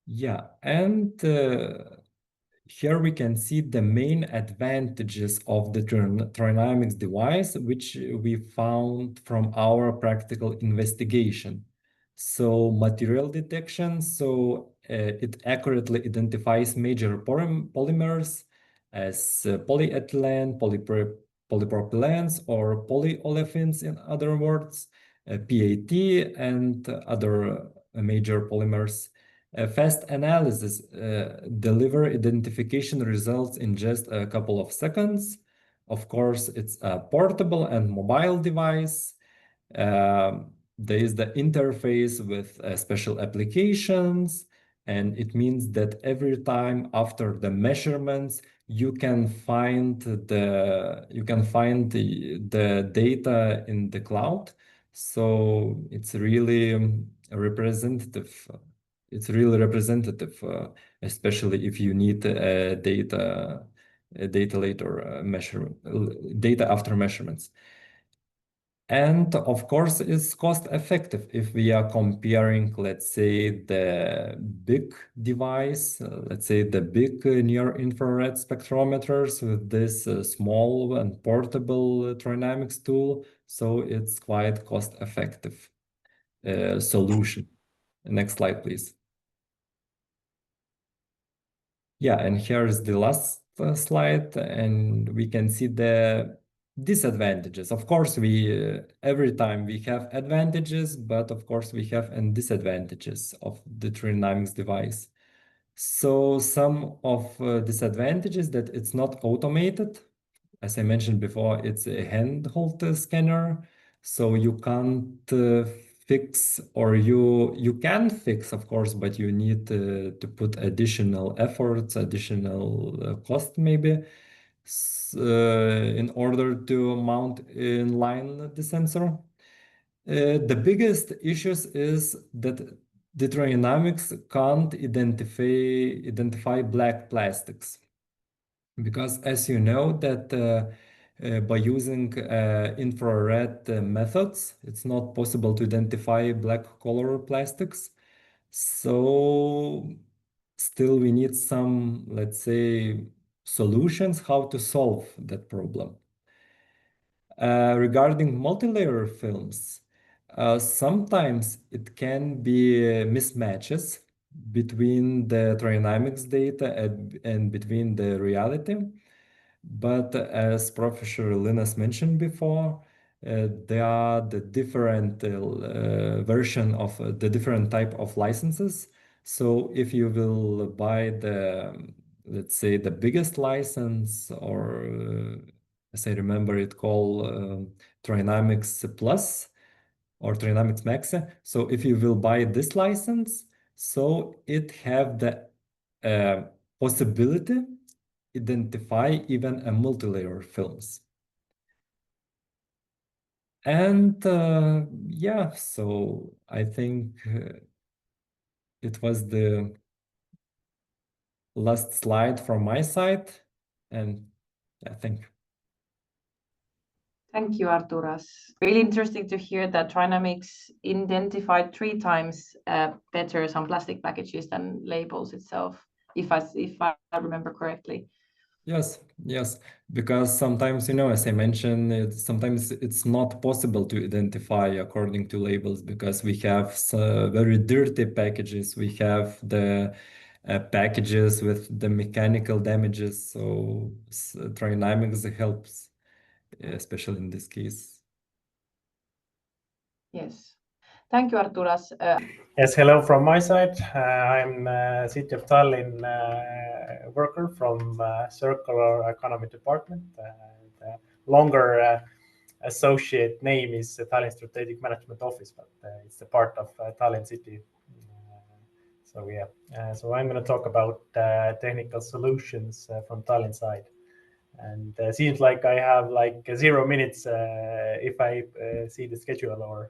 Yeah, and here we can see the main advantages of the trinamiX device, which we found from our practical investigation. So material detection, so it accurately identifies major polymers as polyethylene, polypropylenes, or polyolefins, in other words, PAT, and other major polymers. Fast analysis deliver identification results in just a couple of seconds. Of course, it's a portable and mobile device. There is the interface with special applications, and it means that every time after the measurements, you can find the data in the cloud. So it's really representative. It's really representative, especially if you need data later data after measurements. And of course, it's cost effective if we are comparing, let's say, the big device, let's say the big near-infrared spectrometers with this small and portable trinamiX tool. So it's quite cost effective solution. Next slide, please. Yeah, and here's the last slide, and we can see the disadvantages. Of course, every time we have advantages, but of course we have disadvantages of the trinamiX device. So some of disadvantages that it's not automated. As I mentioned before, it's a handheld scanner, so you can't fix, or you can fix, of course, but you need to put additional efforts, additional cost maybe, in order to mount in line the sensor. The biggest issues is that the trinamiX can't identify black plastics, because as you know that by using infrared methods, it's not possible to identify black color plastics. So still we need some, let's say, solutions how to solve that problem. Regarding multi-layer films, sometimes it can be mismatches between the trinamiX data and between the reality. But as Professor Linas mentioned before, there are the different version of the different type of licenses. So if you will buy let's say, the biggest license, or as I remember it called trinamiX Plus or trinamiX Max. So if you will buy this license, so it have the possibility identify even a multi-layer films. And yeah, so I think it was the last slide from my side, and I think. Thank you, Arturas. Really interesting to hear that trinamiX identified 3 times better some plastic packages than labels itself, if I remember correctly. Yes, because sometimes, as I mentioned, sometimes it's not possible to identify according to labels, because we have very dirty packages. We have the packages with the mechanical damages. So trinamiX helps, especially in this case. Yes. Thank you, Arturas. Yes, hello from my side. I'm City of Tallinn worker from Circular Economy Department. The longer associate name is Tallinn Strategic Management Office, but it's a part of Tallinn City. So yeah, so I'm going to talk about technical solutions from Tallinn side. And seems like I have like 0 minutes if I see the schedule,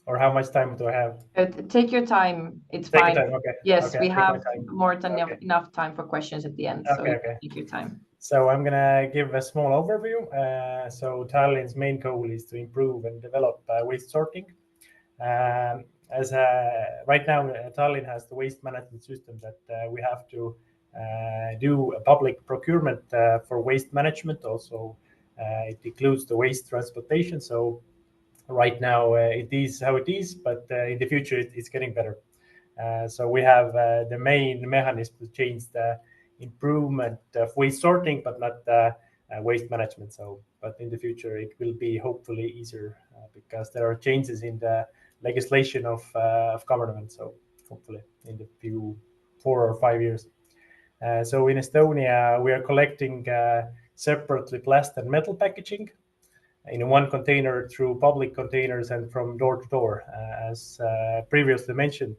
or how much time do I have? Take your time. It's Take fine. your time. Okay. Yes, Okay, we take my have time. more than Okay. enough time for questions at the end. So Okay. take your time. So I'm gonna give a small overview. So Tallinn's main goal is to improve and develop waste sorting. As right now, Tallinn has the waste management system that we have to do a public procurement for waste management. Also, it includes the waste transportation. So right now it is how it is, but in the future it's getting better. So we have the main mechanism to change the improvement of waste sorting, but not waste management. So, but in the future it will be hopefully easier because there are changes in the legislation of government. So hopefully in the few 4 or 5 years. So in Estonia we are collecting separately plastic and metal packaging in one container through public containers and from door to door. As previously mentioned,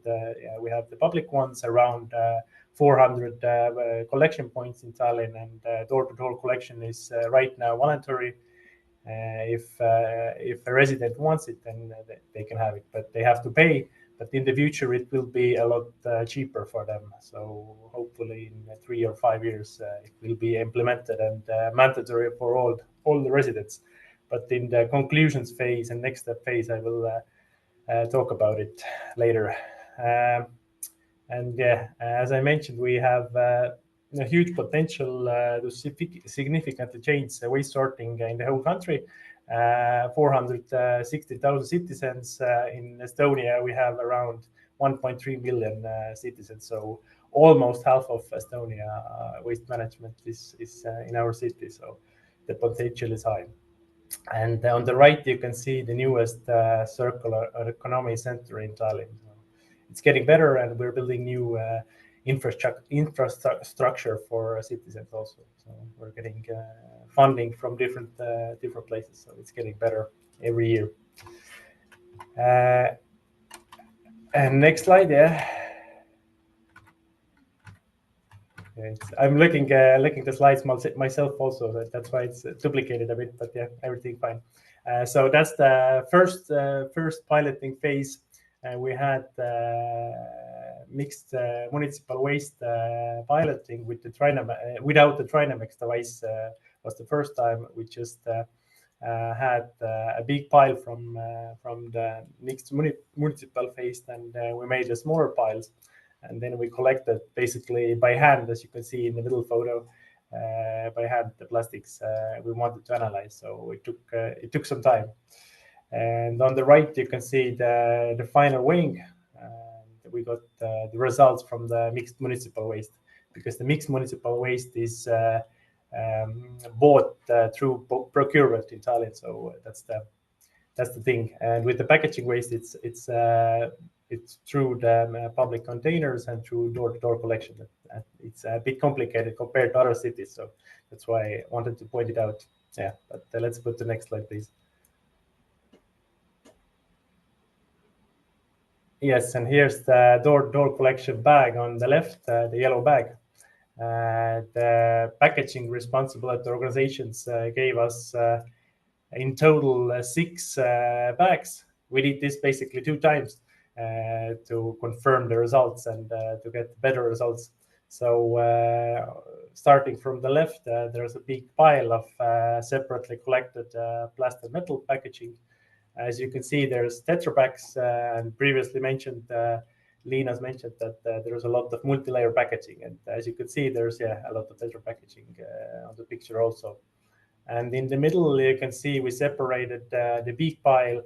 we have the public ones around 400 collection points in Tallinn, and door-to-door collection is right now voluntary. If a resident wants it, then they can have it, but they have to pay. But in the future, it will be a lot cheaper for them. So hopefully, in 3 or 5 years, it will be implemented and mandatory for all the residents. But in the conclusions phase and next step phase, I will talk about it later. And yeah, as I mentioned, we have a huge potential to significantly change the waste sorting in the whole country. 460,000 citizens in Estonia. We have around 1.3 million citizens. So almost half of Estonia waste management is in our city. So the potential is high. And on the right, you can see the newest circular economy center in Tallinn. So it's getting better, and we're building new infrastructure for citizens also. So we're getting funding from different places. So it's getting better every year. And next slide, yeah. I'm looking the slides myself also. That's why it's duplicated a bit, but yeah, everything fine. So that's the first piloting phase. We had mixed municipal waste piloting with the without the trinamiX device. Was the first time. We just had a big pile from the mixed municipal phase, and we made the smaller piles. And then we collected basically by hand, as you can see in the middle photo, by hand the plastics we wanted to analyze. So it took some time. And on the right, you can see the final weighing. We got the results from the mixed municipal waste, because the mixed municipal waste is bought through procurement in Tallinn. So that's the thing. And with the packaging waste, it's through the public containers and through door-to-door collection. It's a bit complicated compared to other cities, so that's why I wanted to point it out. Yeah, but let's put the next slide, please. Yes, and here's the door-to-door collection bag on the left, the yellow bag. The packaging responsible at the organizations gave us in total 6 bags. We did this basically 2 times. To confirm the results and to get better results. So starting from the left, there's a big pile of separately collected plastic metal packaging. As you can see, there's Tetra Paks, and previously mentioned, Liina's mentioned that there's a lot of multi-layer packaging. And as you can see, there's a lot of Tetra packaging on the picture also. And in the middle, you can see we separated the big pile.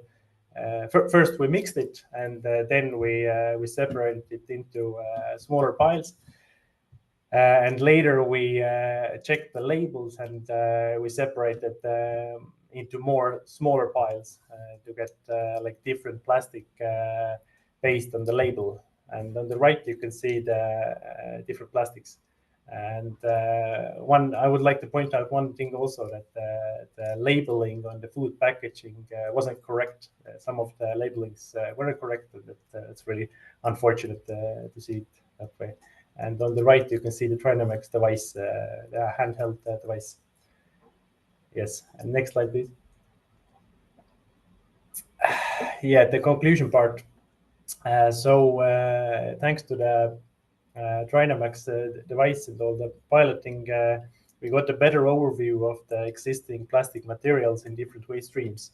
First, we mixed it, and then we separated it into smaller piles. And later, we checked the labels, and we separated into more smaller piles to get like different plastic based on the label. And on the right, you can see the different plastics. And I would like to point out one thing also, that the labeling on the food packaging wasn't correct. Some of the labelings weren't correct. It's really unfortunate to see it that way. And on the right, you can see the trinamiX device, the handheld device. Yes, and next slide, please. Yeah, the conclusion part. Thanks to the trinamiX device and all the piloting, we got a better overview of the existing plastic materials in different waste streams.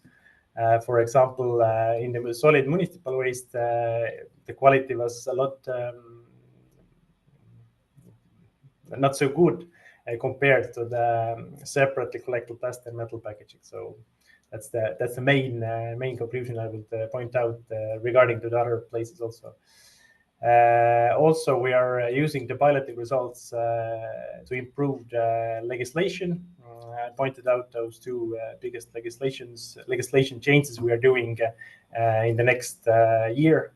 For example, in the solid municipal waste, the quality was a lot not so good compared to the separately collected plastic and metal packaging. So that's the main conclusion I would point out regarding to the other places also. Also, we are using the piloting results to improve the legislation. I pointed out those two biggest legislation changes we are doing in the next year,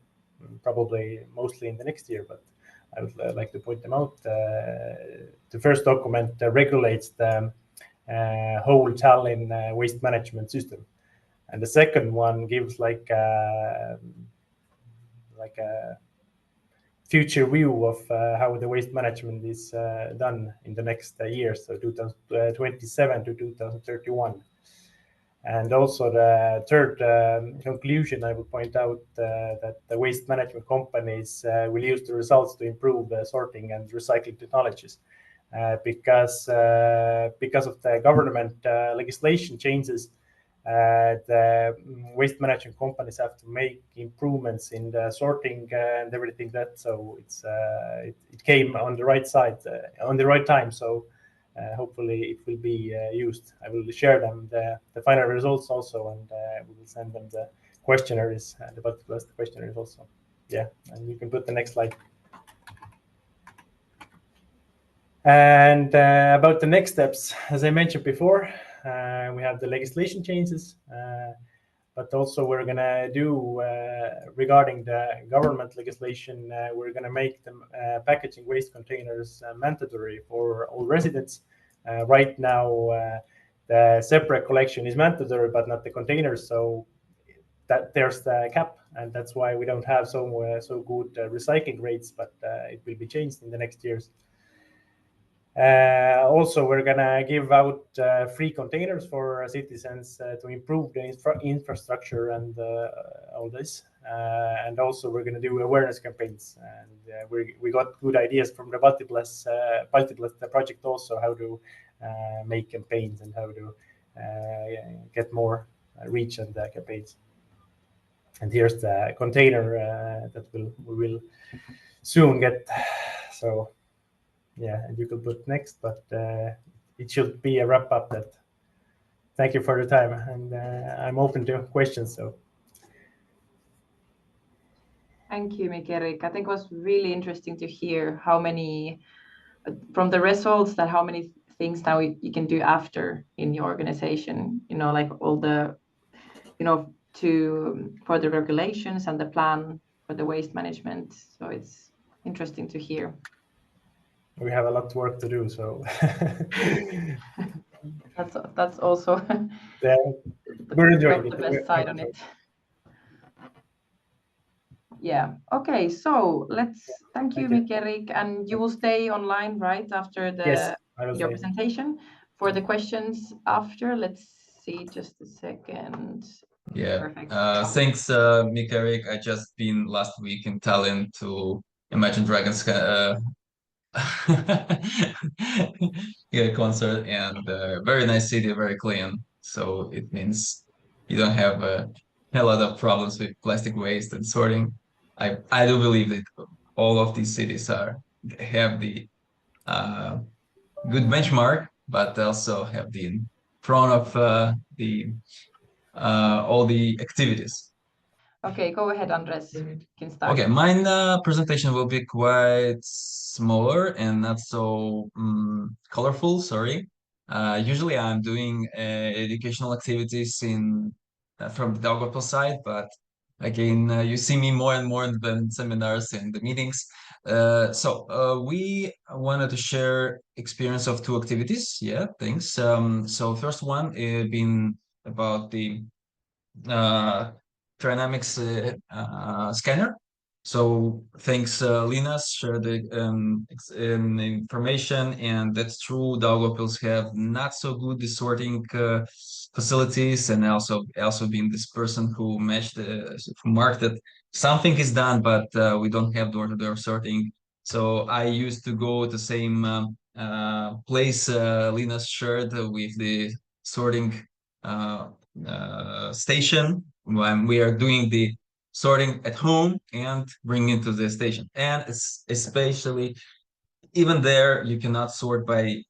probably mostly in the next year, but I would like to point them out. The first document regulates the whole Tallinn waste management system, and the second one gives like a future view of how the waste management is done in the next years, so 2027 to 2031. And also the third conclusion, I would point out that the waste management companies will use the results to improve sorting and recycling technologies. Because of the government legislation changes, the waste management companies have to make improvements in the sorting and everything that. So it came on the right side, on the right time. So hopefully it will be used. I will share them the final results also, and we will send them the questionnaires, the BALTIPLAST questionnaires also. Yeah, and you can put the next slide. And about the next steps, as I mentioned before, we have the legislation changes, but also we're going to do regarding the government legislation, we're going to make the packaging waste containers mandatory for all residents. Right now, the separate collection is mandatory, but not the containers. So that there's the cap, and that's why we don't have so good recycling rates, but it will be changed in the next years. Also, we're gonna give out free containers for citizens to improve the infrastructure and all this. And also, we're gonna do awareness campaigns. And we got good ideas from the BALTIPLAST project also, how to make campaigns and how to get more reach on the campaigns. And here's the container that we will soon get. So. Yeah, and you could put next, but it should be a wrap up. That thank you for the time, and I'm open to questions. So thank you, Mik-Erik. I think it was really interesting to hear how many from the results that how many things now you can do after in your organization. You know, like all the for the regulations and the plan for the waste management. So it's interesting to hear. We have a lot of work to do, so that's also we're enjoying the best side on it. Yeah. Okay. So thank you, Mik-Erik, and you will stay online right after your presentation for the questions after. Let's see, just a second. Yeah. Perfect. Thanks, Mik-Erik. I just been last week in Tallinn to Imagine Dragons concert, and very nice city, very clean. So it means you don't have a lot of problems with plastic waste and sorting. I do believe that all of these cities have the good benchmark, but also have the in front of all the activities. Okay, go ahead, Andres. You can start. Okay, mine presentation will be quite smaller and not so colorful, sorry. Usually I'm doing educational activities from the Daugavpils side, but again, you see me more and more in the seminars and the meetings. We wanted to share experience of two activities. Yeah, thanks. So first one been about the trinamiX scanner. So thanks, Linas, share the information, and that's true. Daugavpils have not so good the sorting facilities, and also being this person who who marked that something is done, but we don't have door-to-door sorting. So I used to go to the same place Linas shared with the sorting station when we are doing the sorting at home and bringing to the station. And it's especially even there, you cannot sort by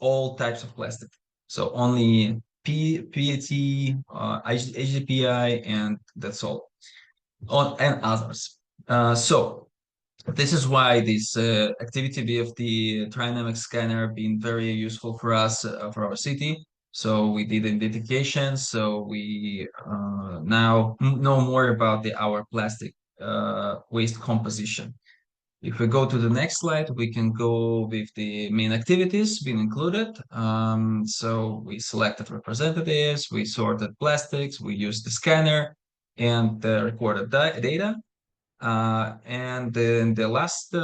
all types of plastic. So only PET, HDPE, and that's all. And others. So this is why this activity with the trinamiX scanner been very useful for us for our city. So we did identification. So we now know more about our plastic waste composition. If we go to the next slide, we can go with the main activities being included. So we selected representatives, we sorted plastics, we used the scanner and recorded data. And then the last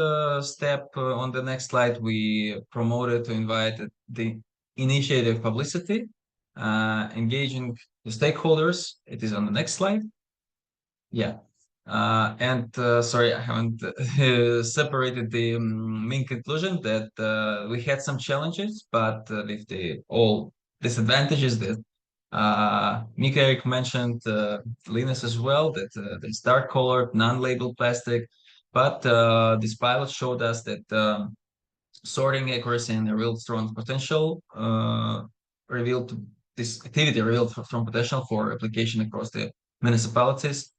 step on the next slide, we promoted to invite the initiative publicity, engaging the stakeholders. It is on the next slide. Yeah. Sorry, I haven't separated the main conclusion that we had some challenges, but with all disadvantages that Mikael mentioned, Linus as well, that there's dark colored, non-labeled plastic. But this pilot showed us that sorting accuracy and a real strong potential revealed this activity revealed strong potential for application across the municipalities.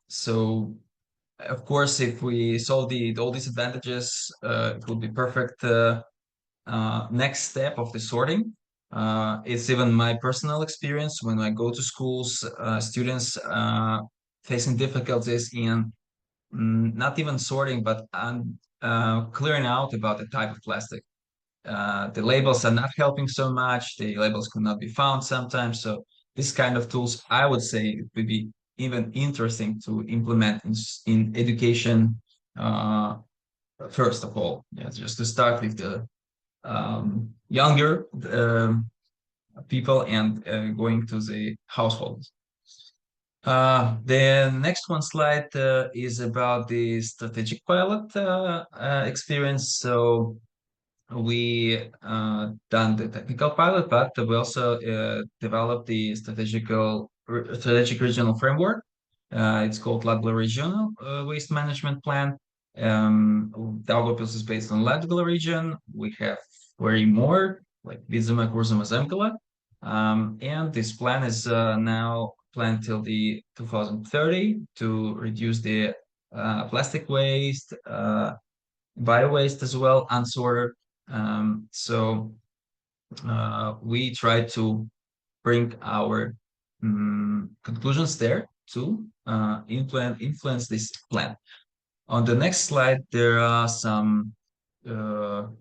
So of course, if we solve all these advantages, it would be perfect next step of the sorting. It's even my personal experience when I go to schools, students facing difficulties in not even sorting, but clearing out about the type of plastic. The labels are not helping so much. The labels could not be found sometimes. So this kind of tools, I would say, it would be even interesting to implement in education first of all. Yeah, just to start with the younger people and going to the households. The next one slide is about the strategic pilot experience. So we done the technical pilot, but we also developed the strategic regional framework. It's called Latgale Regional Waste Management Plan. Daugavpils is based on Latgale region. We have very more like Vidzeme, Kurzeme, Zemgale. And this plan is now planned till the 2030 to reduce the plastic waste, bio waste as well, unsorted. We try to bring our conclusions there to influence this plan. On the next slide, there are some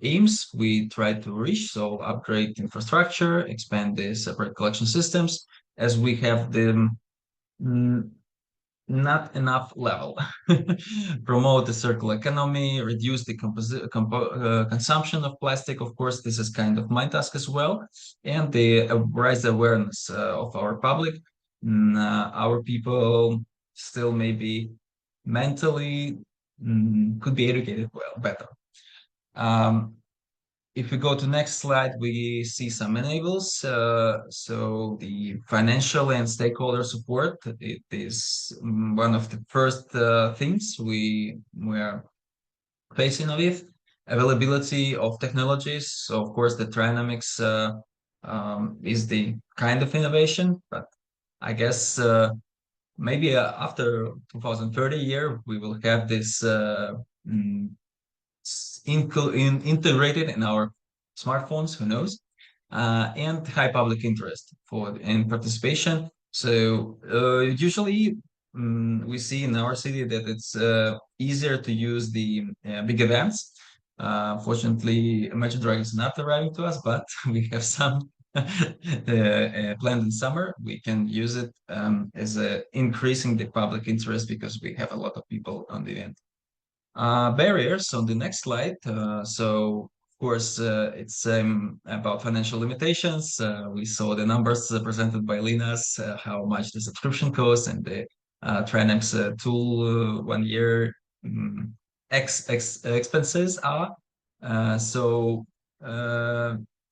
aims we try to reach. So upgrade infrastructure, expand the separate collection systems, as we have the not enough level. Promote the circular economy, reduce the consumption of plastic. Of course, this is kind of my task as well, and raise the awareness of our public. Our people still maybe mentally could be educated better. If we go to next slide, we see some enables. So the financial and stakeholder support, it is one of the first things we are facing with. Availability of technologies. So of course, the trinamiX is the kind of innovation, but I guess maybe after 2030 year, we will have this integrated in our smartphones, who knows, and high public interest in participation. So usually we see in our city that it's easier to use the big events. Fortunately, Imagine Drag is not arriving to us, but we have some planned in summer. We can use it as increasing the public interest because we have a lot of people on the event. Barriers on the next slide. So of course, it's about financial limitations. We saw the numbers presented by Linas, how much the subscription costs, and the trinamiX tool 1 year expenses are. So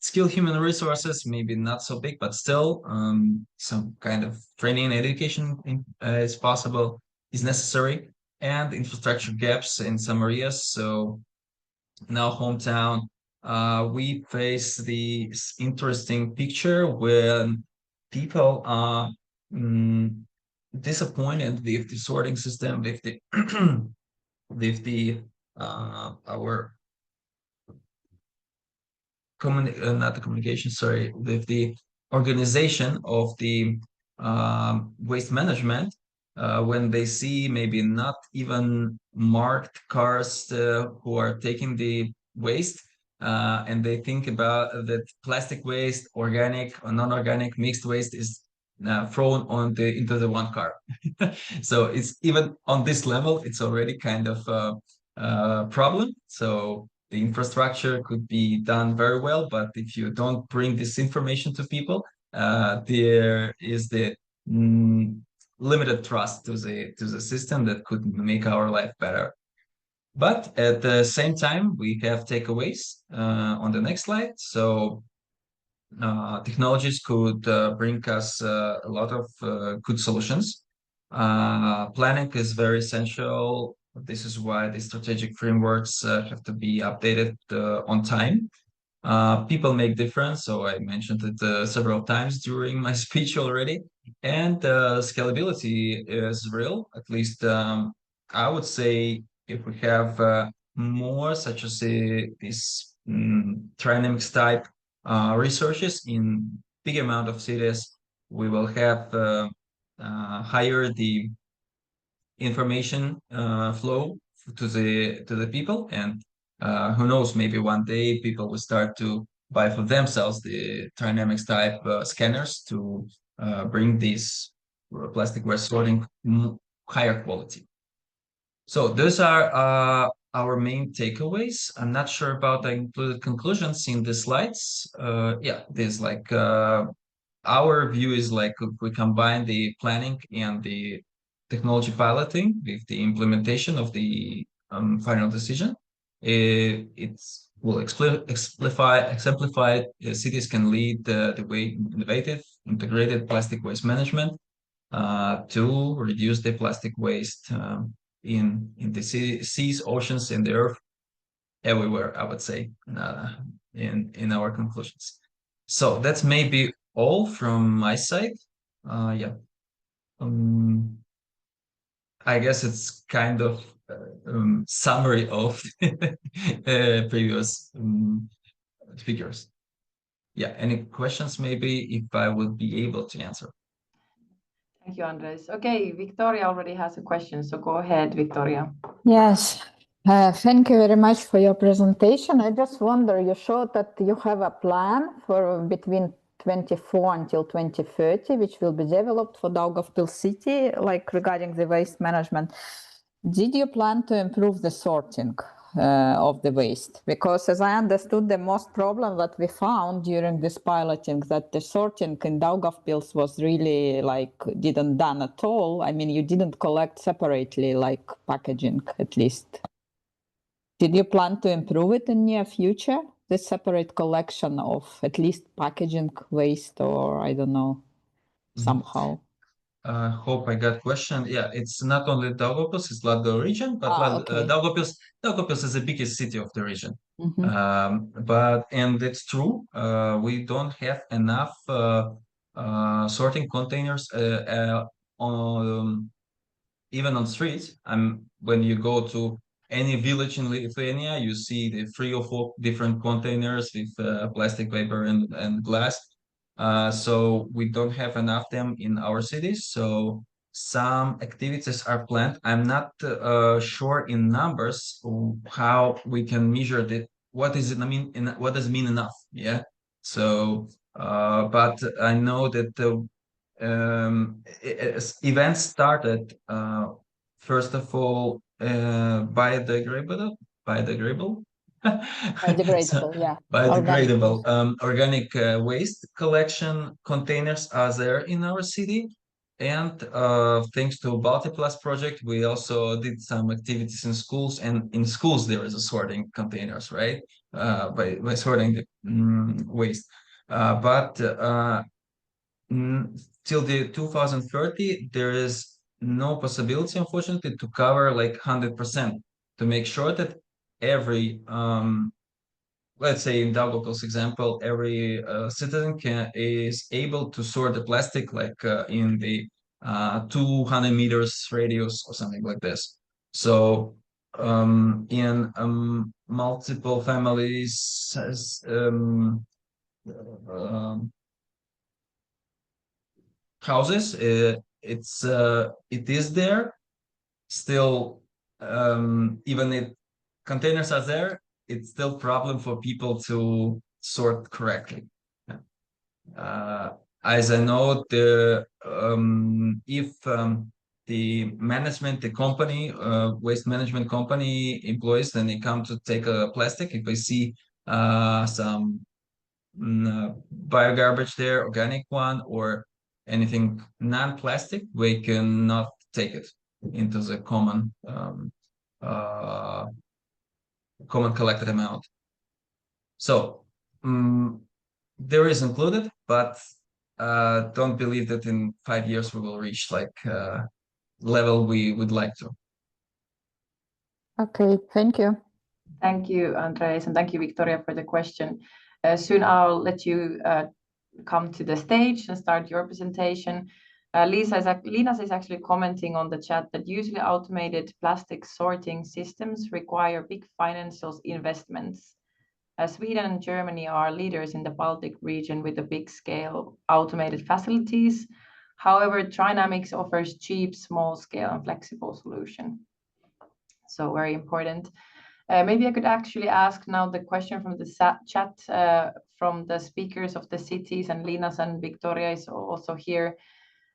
skilled human resources, maybe not so big, but still some kind of training and education is possible, is necessary, and infrastructure gaps in some areas. So now hometown, we face this interesting picture when people are disappointed with the sorting system, with the with the our not the communication, sorry, with the organization of the waste management, when they see maybe not even marked cars who are taking the waste, and they think about that plastic waste, organic or non-organic mixed waste is thrown into the one car. So it's even on this level, it's already kind of a problem. So the infrastructure could be done very well, but if you don't bring this information to people, there is the limited trust to the system that could make our life better. But at the same time, we have takeaways on the next slide. So technologies could bring us a lot of good solutions. Planning is very essential. This is why the strategic frameworks have to be updated on time. People make difference, so I mentioned it several times during my speech already. And scalability is real. At least I would say if we have more such as this trinamiX type resources in big amount of cities, we will have higher the information flow to the people, and who knows, maybe one day people will start to buy for themselves the trinamiX type scanners to bring these plastic waste sorting higher quality. So those are our main takeaways. I'm not sure about the included conclusions in the slides. Yeah, there's like our view is like if we combine the planning and the technology piloting with the implementation of the final decision, it will exemplify cities can lead the way innovative, integrated plastic waste management to reduce the plastic waste in the seas, oceans, and the earth, everywhere, I would say, in our conclusions. So that's maybe all from my side. Yeah. I guess it's kind of summary of previous speakers. Yeah, any questions maybe if I would be able to answer. Thank you, Andres. Okay, Victoria already has a question, so go ahead, Victoria. Yes, thank you very much for your presentation. I just wonder, you showed that you have a plan for between 24 until 2030, which will be developed for Daugavpils city, like regarding the waste management. Did you plan to improve the sorting of the waste? Because as I understood, the most problem that we found during this piloting, that the sorting in Daugavpils was really like didn't done at all. I mean, you didn't collect separately like packaging, at least. Did you plan to improve it in near future? The separate collection of at least packaging waste, or I don't know, somehow. Hope I got question. Yeah, it's not only Daugavpils, it's Latgal region, but Okay. Daugavpils is the biggest city of the region. And it's true, we don't have enough sorting containers on even on streets. When you go to any village in Lithuania, you see the 3 or 4 different containers with plastic, paper, and glass. So we don't have enough them in our cities. So some activities are planned. I'm not sure in numbers how we can measure that. What is it? I mean, what does it mean enough? Yeah. So, but I know that the events started first of all biodegradable Biodegradable, yeah. biodegradable organic waste collection containers are there in our city. And thanks to BALTIPLAST project, we also did some activities in schools, and in schools there is a sorting containers, right? By sorting the waste. But till the 2030, there is no possibility, unfortunately, to cover like 100%, to make sure that every let's say in Daugavpils example, every citizen is able to sort the plastic like in the 200 meters radius or something like this. So in multiple families houses, it is there still. Even if containers are there, it's still problem for people to sort correctly. As I know, if the management, the company, waste management company employees, then they come to take a plastic, if they see some biogarbage there, organic one, or anything non-plastic, we cannot take it into the common collected amount. So there is included, but don't believe that in 5 years we will reach like level we would like to. Okay, thank you. Thank you, Andres, and thank you, Victoria, for the question. Soon I'll let you come to the stage and start your presentation. Linas is actually commenting on the chat that usually automated plastic sorting systems require big financial investments. Sweden and Germany are leaders in the Baltic region with the big scale automated facilities. However, trinamiX offers cheap, small scale and flexible solution. So very important. Maybe I could actually ask now the question from the chat from the speakers of the cities, and Linas and Victoria is also here.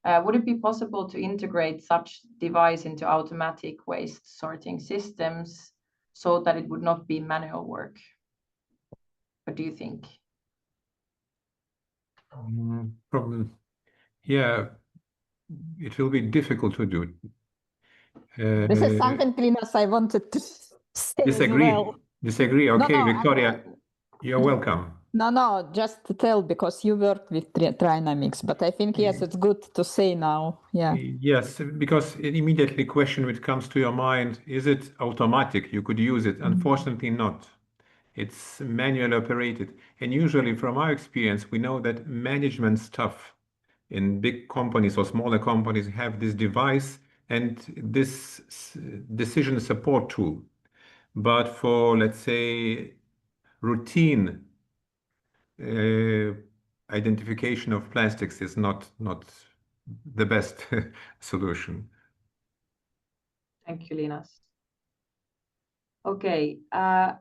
Would it be possible to integrate such device into automatic waste sorting systems so that it would not be manual work? What do you think? Problem. Yeah, it will be difficult to do. This is something, Linas, I wanted to say Disagree. as well. Disagree. Okay, No, Victoria, you're welcome. No, just to tell, because you work with trinamiX, but I think, yes, it's good to say now. Yeah. Yes, because immediately question which comes to your mind, is it automatic? You could use it. Unfortunately not. It's manual operated. And usually from our experience, we know that management staff in big companies or smaller companies have this device and this decision support tool. But for, let's say, routine identification of plastics is not the best solution. Thank you, Linas. Okay,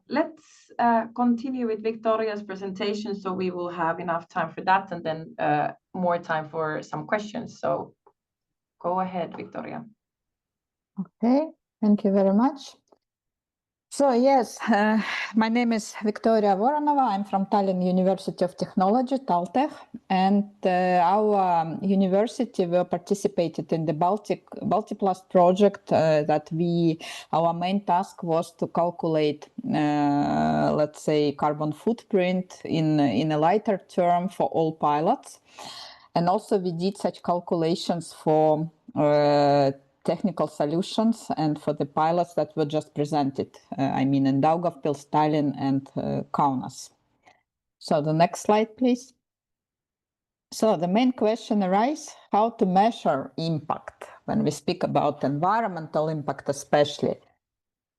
let's continue with Victoria's presentation, so we will have enough time for that, and then more time for some questions. So go ahead, Victoria. Okay, thank you very much. So yes, my name is Victoria Voronova. I'm from Tallinn University of Technology, Taltech, and our university will participated in the BALTIPLAST project. Our main task was to calculate, let's say, carbon footprint in a lighter term for all pilots, and also we did such calculations for technical solutions and for the pilots that were just presented. I mean, in Daugavpils, Tallinn, and Kaunas. So the next slide, please. So the main question arises how to measure impact when we speak about environmental impact, especially.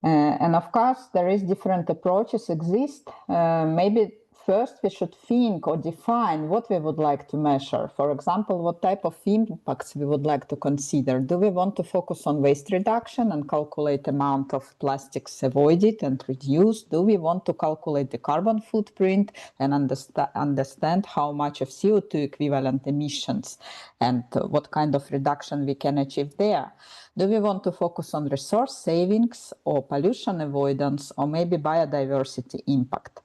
And of course, there is different approaches exist. Maybe first we should think or define what we would like to measure. For example, what type of impacts we would like to consider. Do we want to focus on waste reduction and calculate amount of plastics avoided and reduced? Do we want to calculate the carbon footprint and understand how much of CO2 equivalent emissions and what kind of reduction we can achieve there? Do we want to focus on resource savings or pollution avoidance or maybe biodiversity impact?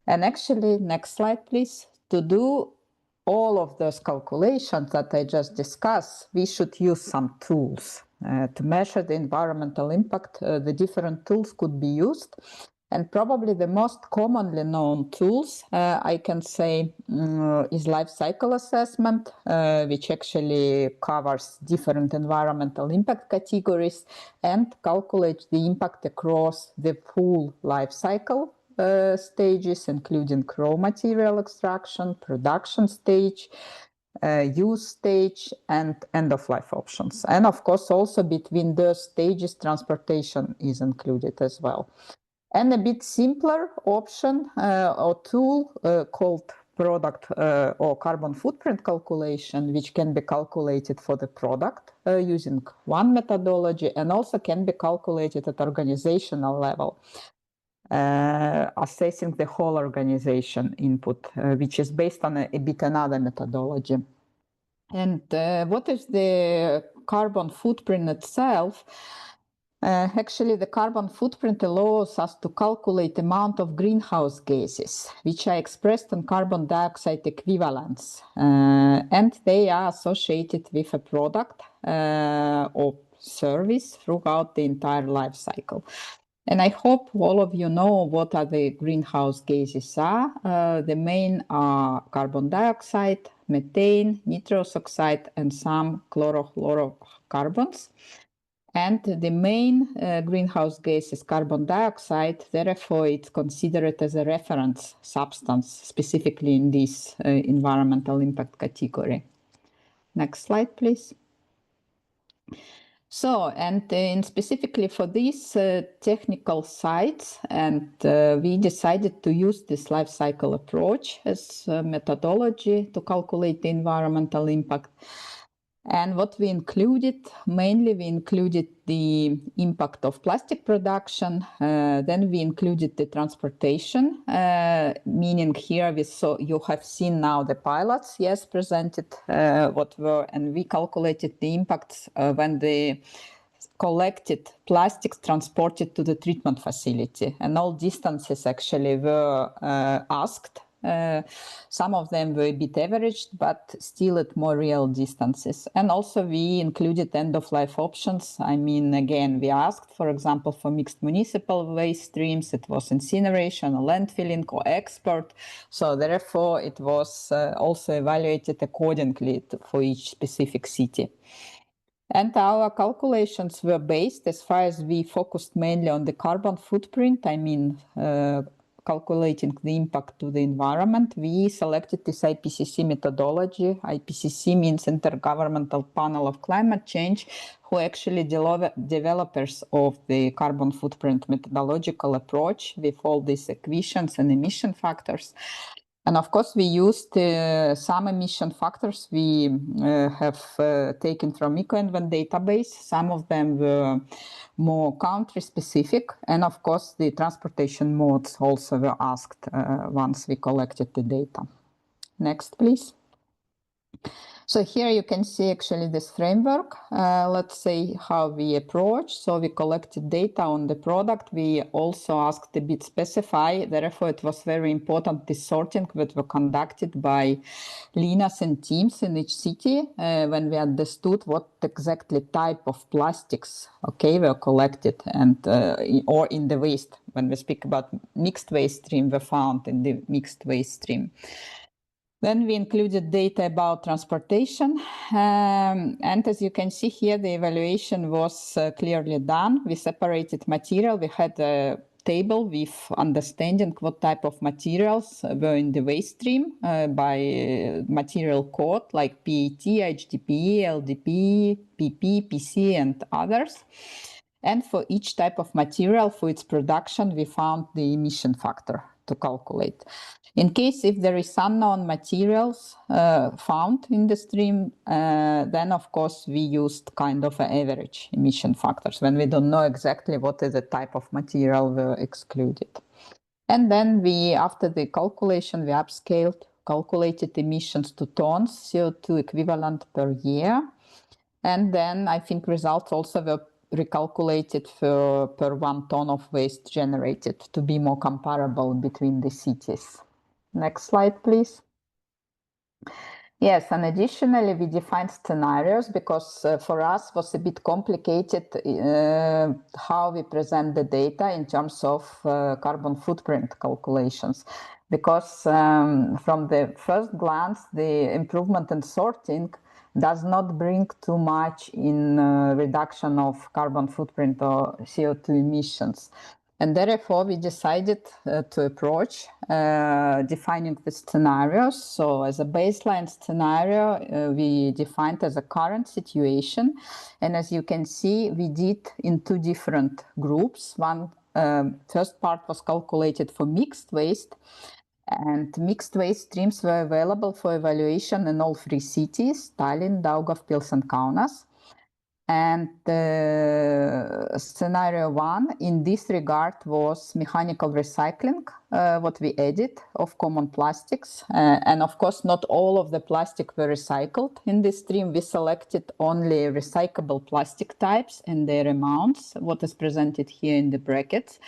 And actually, next slide, please. To do all of those calculations that I just discussed, we should use some tools. To measure the environmental impact, the different tools could be used. And probably the most commonly known tools, I can say, is life cycle assessment, which actually covers different environmental impact categories and calculates the impact across the full life cycle stages, including raw material extraction, production stage, use stage, and end-of-life options. And of course, also between those stages, transportation is included as well. And a bit simpler option or tool called product or carbon footprint calculation, which can be calculated for the product using one methodology and also can be calculated at organizational level. Assessing the whole organization input, which is based on a bit another methodology. And what is the carbon footprint itself? Actually, the carbon footprint allows us to calculate the amount of greenhouse gases, which are expressed in carbon dioxide equivalents. And they are associated with a product or service throughout the entire life cycle. And I hope all of you know what are the greenhouse gases are. The main are carbon dioxide, methane, nitrous oxide, and some chlorofluorocarbons. And the main greenhouse gas is carbon dioxide. Therefore, it's considered as a reference substance, specifically in this environmental impact category. Next slide, please. So, and specifically for these technical sites, and we decided to use this life cycle approach as a methodology to calculate the environmental impact. And what we included, mainly we included the impact of plastic production, then we included the transportation, meaning here we saw, you have seen now the pilots, yes, presented what were, and we calculated the impacts when the collected plastics transported to the treatment facility, and all distances actually were asked. Some of them were a bit averaged, but still at more real distances. And also we included end-of-life options. I mean, again, we asked, for example, for mixed municipal waste streams, it was incineration or landfilling or export. So therefore, it was also evaluated accordingly for each specific city. And our calculations were based, as far as we focused mainly on the carbon footprint, I mean, calculating the impact to the environment, we selected this IPCC methodology. IPCC means Intergovernmental Panel of Climate Change, who actually developers of the carbon footprint methodological approach with all these equations and emission factors. And of course, we used some emission factors we have taken from EcoEnvent database. Some of them were more country specific. And of course, the transportation modes also were asked once we collected the data. Next, please. So here you can see actually this framework. Let's say how we approach. So we collected data on the product. We also asked a bit specify. Therefore, it was very important this sorting that were conducted by Linas and teams in each city when we understood what exactly type of plastics, okay, were collected and or in the waste. When we speak about mixed waste stream, were found in the mixed waste stream. Then we included data about transportation. And as you can see here, the evaluation was clearly done. We separated material. We had a table with understanding what type of materials were in the waste stream by material code like PET, HDPE, LDPE, PP, PC, and others. And for each type of material, for its production, we found the emission factor to calculate. In case if there is unknown materials found in the stream, then of course we used kind of an average emission factors when we don't know exactly what is the type of material were excluded. And then we, after the calculation, we upscaled, calculated emissions to tons CO2 equivalent per year. And then I think results also were recalculated for per 1 ton of waste generated to be more comparable between the cities. Next slide, please. Yes, and additionally, we defined scenarios because for us was a bit complicated how we present the data in terms of carbon footprint calculations. Because from the first glance, the improvement in sorting does not bring too much in reduction of carbon footprint or CO2 emissions. And therefore, we decided to approach defining the scenarios. So as a baseline scenario, we defined as a current situation. And as you can see, we did in 2 different groups. One first part was calculated for mixed waste. And mixed waste streams were available for evaluation in all 3 cities, Tallinn, Daugavpils, and Kaunas. And scenario 1 in this regard was mechanical recycling, what we added of common plastics. And of course, not all of the plastic were recycled. In this stream, we selected only recyclable plastic types and their amounts, what is presented here in the brackets.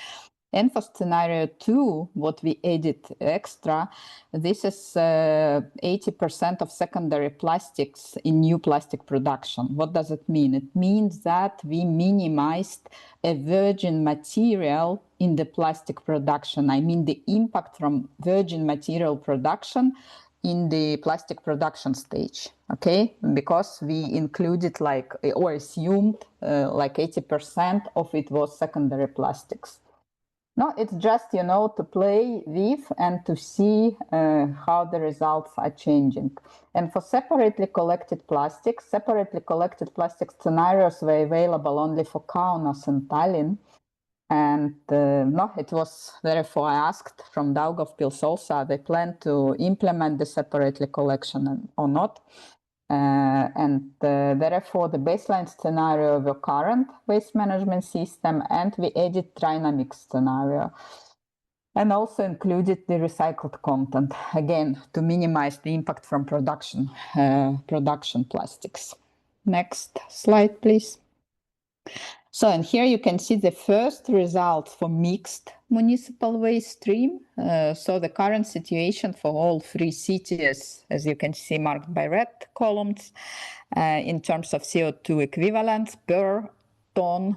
And for scenario 2, what we added extra, this is 80% of secondary plastics in new plastic production. What does it mean? It means that we minimized a virgin material in the plastic production. I mean the impact from virgin material production in the plastic production stage, okay? Because we included like, or assumed like 80% of it was secondary plastics. No, it's just, you know, to play with and to see how the results are changing. And for separately collected plastics scenarios were available only for Kaunas and Tallinn. And no, it was therefore I asked from Daugavpils also, they plan to implement the separately collection or not. Therefore, the baseline scenario of the current waste management system, and we added trinamiX scenario. And also included the recycled content, again, to minimize the impact from production plastics. Next slide, please. So, and here you can see the first results for mixed municipal waste stream. So the current situation for all 3 cities, as you can see, marked by red columns, in terms of CO2 equivalents per ton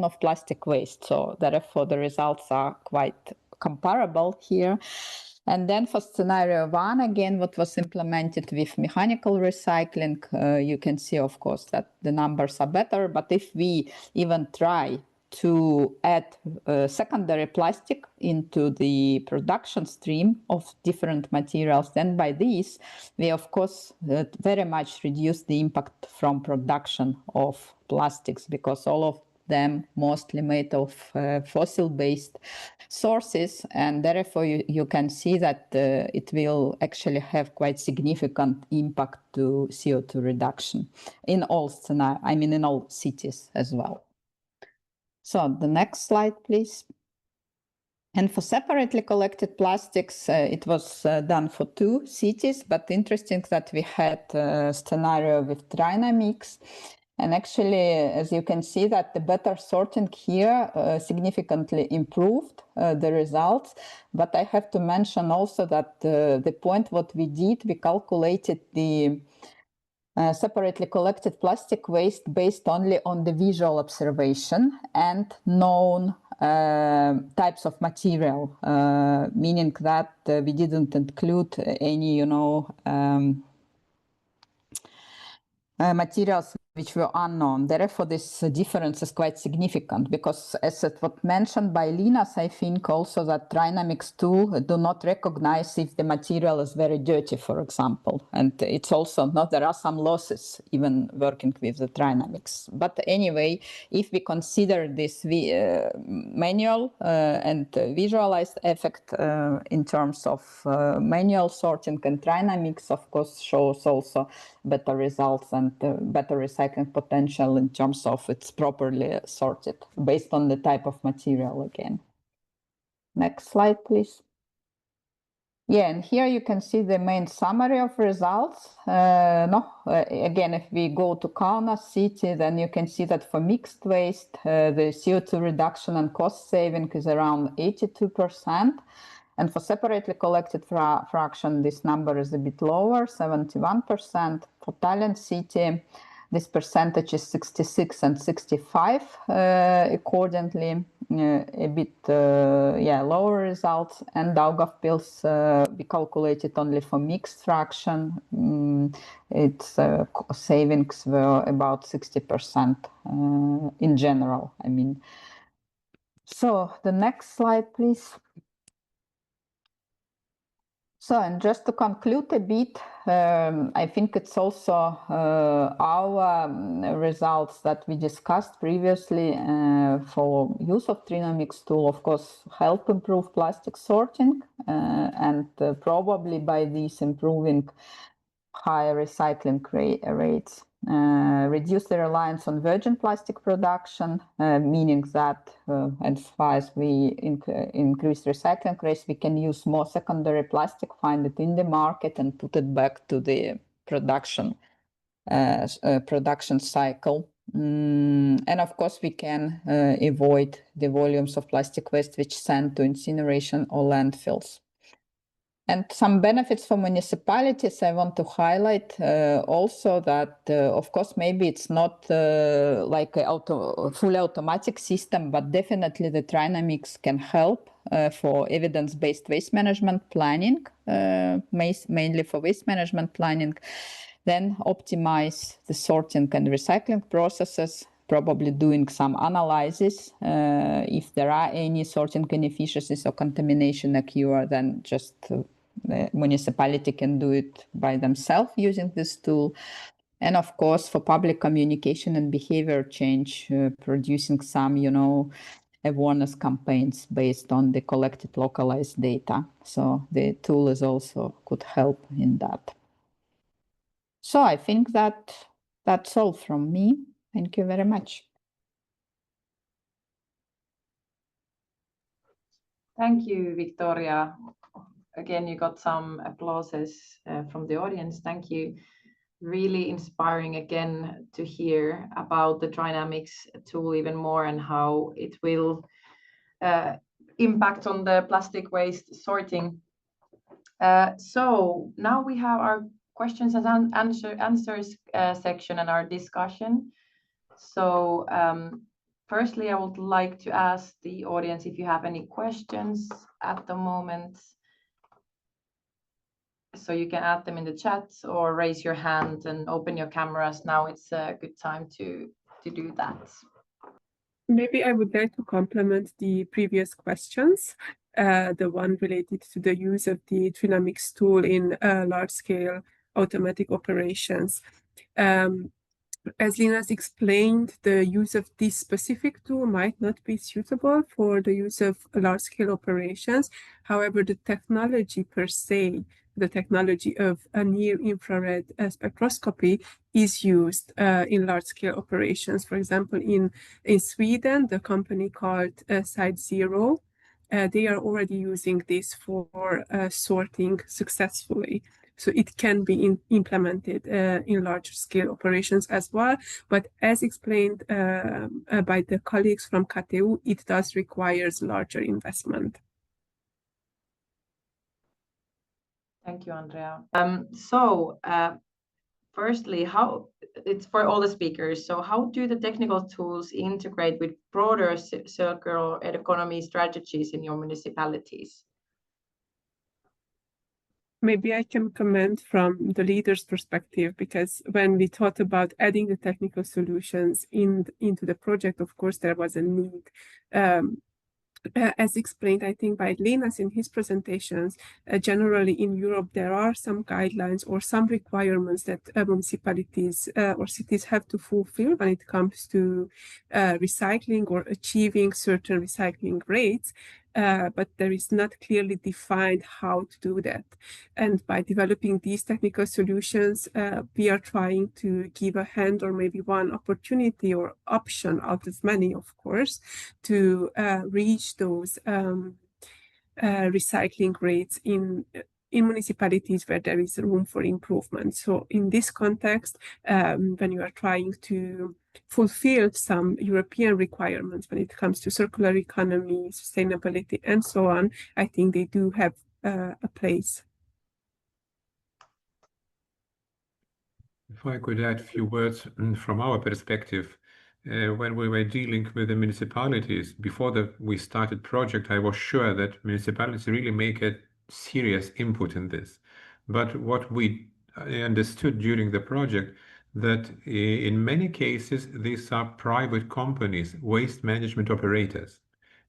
of plastic waste. So therefore, the results are quite comparable here. And then for scenario 1, again, what was implemented with mechanical recycling, you can see, of course, that the numbers are better. But if we even try to add secondary plastic into the production stream of different materials, then by this, we, of course, very much reduce the impact from production of plastics, because all of them mostly made of fossil-based sources, and therefore you can see that it will actually have quite significant impact to CO2 reduction in all scenarios, I mean in all cities as well. So the next slide, please. And for separately collected plastics, it was done for 2 cities, but interesting that we had a scenario with trinamiX. And actually, as you can see, that the better sorting here significantly improved the results. But I have to mention also that the point what we did, we calculated the separately collected plastic waste based only on the visual observation and known types of material, meaning that we didn't include any, materials which were unknown. Therefore, this difference is quite significant because, as it was mentioned by Linas, I think also that trinamiX tool do not recognize if the material is very dirty, for example. And it's also not, there are some losses even working with the trinamiX. But anyway, if we consider this manual and visualized effect in terms of manual sorting, and trinamiX, of course, shows also better results and better recycling potential in terms of it's properly sorted based on the type of material again. Next slide, please. Yeah, and here you can see the main summary of results. Again, if we go to Kaunas city, then you can see that for mixed waste, the CO2 reduction and cost saving is around 82%. And for separately collected fraction, this number is a bit lower, 71%. For Tallinn city, this percentage is 66 and 65 accordingly, a bit lower results. And Daugavpils, we calculated only for mixed fraction. Its savings were about 60% in general, I mean. So the next slide, please. So, and just to conclude a bit, I think it's also our results that we discussed previously for use of trinamiX tool, of course, help improve plastic sorting and probably by this improving higher recycling rates. Reduce the reliance on virgin plastic production, meaning that as far as we increase recycling rates, we can use more secondary plastic, find it in the market and put it back to the production cycle. And of course, we can avoid the volumes of plastic waste which sent to incineration or landfills. And some benefits for municipalities, I want to highlight also that, of course, maybe it's not like a fully automatic system, but definitely the trinamiX can help for evidence-based waste management planning, mainly for waste management planning, then optimize the sorting and recycling processes, probably doing some analysis. If there are any sorting inefficiencies or contamination occur, then just the municipality can do it by themselves using this tool. And of course, for public communication and behavior change, producing some, awareness campaigns based on the collected localized data. So the tool is also could help in that. So I think that's all from me. Thank you very much. Thank you, Victoria. Again, you got some applauses from the audience. Thank you. Really inspiring again to hear about the trinamiX tool even more and how it will impact on the plastic waste sorting. So now we have our questions and answers section and our discussion. So firstly, I would like to ask the audience if you have any questions at the moment. So you can add them in the chat or raise your hand and open your cameras. Now it's a good time to do that. Maybe I would like to complement the previous questions, the one related to the use of the trinamiX tool in large-scale automatic operations. As Linas explained, the use of this specific tool might not be suitable for the use of large-scale operations. However, the technology per se, the technology of a near-infrared spectroscopy is used in large-scale operations. For example, in Sweden, the company called Site Zero, they are already using this for sorting successfully. So it can be implemented in large-scale operations as well. But as explained by the colleagues from KTU, it does require larger investment. Thank you, Andrea. Firstly, how it's for all the speakers. So how do the technical tools integrate with broader circular economy strategies in your municipalities? Maybe I can comment from the leader's perspective, because when we thought about adding the technical solutions into the project, of course, there was a need. As explained, I think, by Linas in his presentations, generally in Europe, there are some guidelines or some requirements that municipalities or cities have to fulfill when it comes to recycling or achieving certain recycling rates. But there is not clearly defined how to do that. And by developing these technical solutions, we are trying to give a hand or maybe one opportunity or option out of many, of course, to reach those recycling rates in municipalities where there is room for improvement. So in this context, when you are trying to fulfill some European requirements when it comes to circular economy, sustainability, and so on, I think they do have a place. If I could add a few words from our perspective, when we were dealing with the municipalities, before we started project, I was sure that municipalities really make a serious input in this. But what we understood during the project, that in many cases, these are private companies, waste management operators.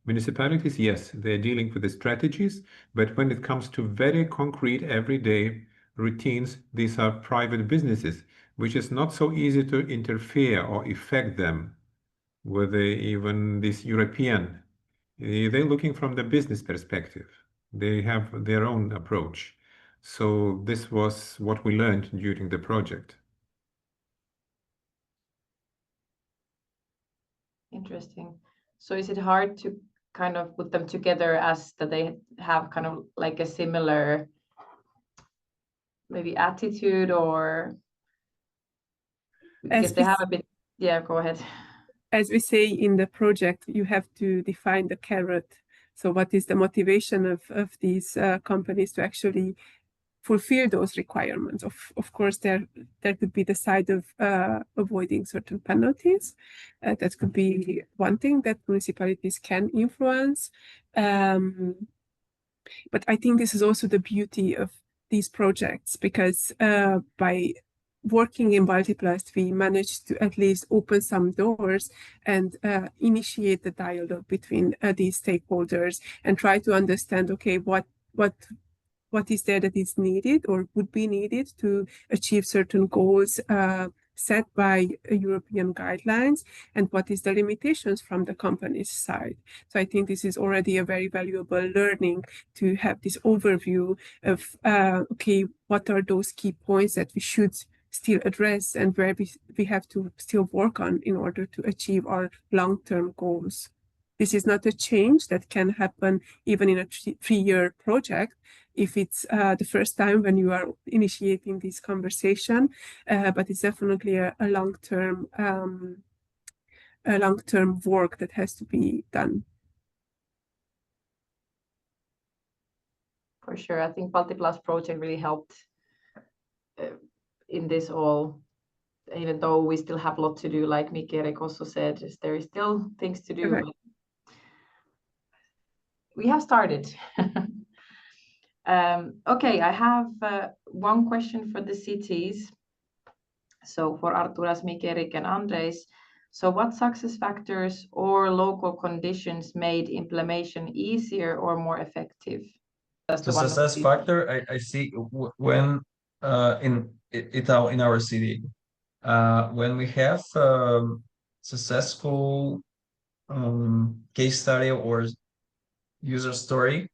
Municipalities, yes, they're dealing with the strategies, but when it comes to very concrete, everyday routines, these are private businesses, which is not so easy to interfere or affect them with even this European. They're looking from the business perspective. They have their own approach. So this was what we learned during the project. Interesting. So is it hard to kind of put them together as that they have kind of like a similar maybe attitude, or because they have a bit, yeah, go ahead. As we say in the project, you have to define the carrot. So what is the motivation of these companies to actually fulfill those requirements? Of course, there could be the side of avoiding certain penalties. That could be one thing that municipalities can influence. But I think this is also the beauty of these projects, because by working in BALTIPLAST, we managed to at least open some doors and initiate the dialogue between these stakeholders and try to understand, okay, what is there that is needed or would be needed to achieve certain goals set by European guidelines, and what is the limitations from the company's side. So I think this is already a very valuable learning, to have this overview of, okay, what are those key points that we should still address and where we have to still work on in order to achieve our long-term goals. This is not a change that can happen even in a three-year project, if it's the first time when you are initiating this conversation, but it's definitely a long-term work that has to be done. For sure, I think BALTIPLAST project really helped in this all, even though we still have a lot to do, like Interreg also said, there is still things to do. Right. But we have started. Okay, I have one question for the cities. So for Arturas, Interreg, and Andres, so what success factors or local conditions made implementation easier or more effective? That's The one success factor I see when in our city, when we have successful case study or user story,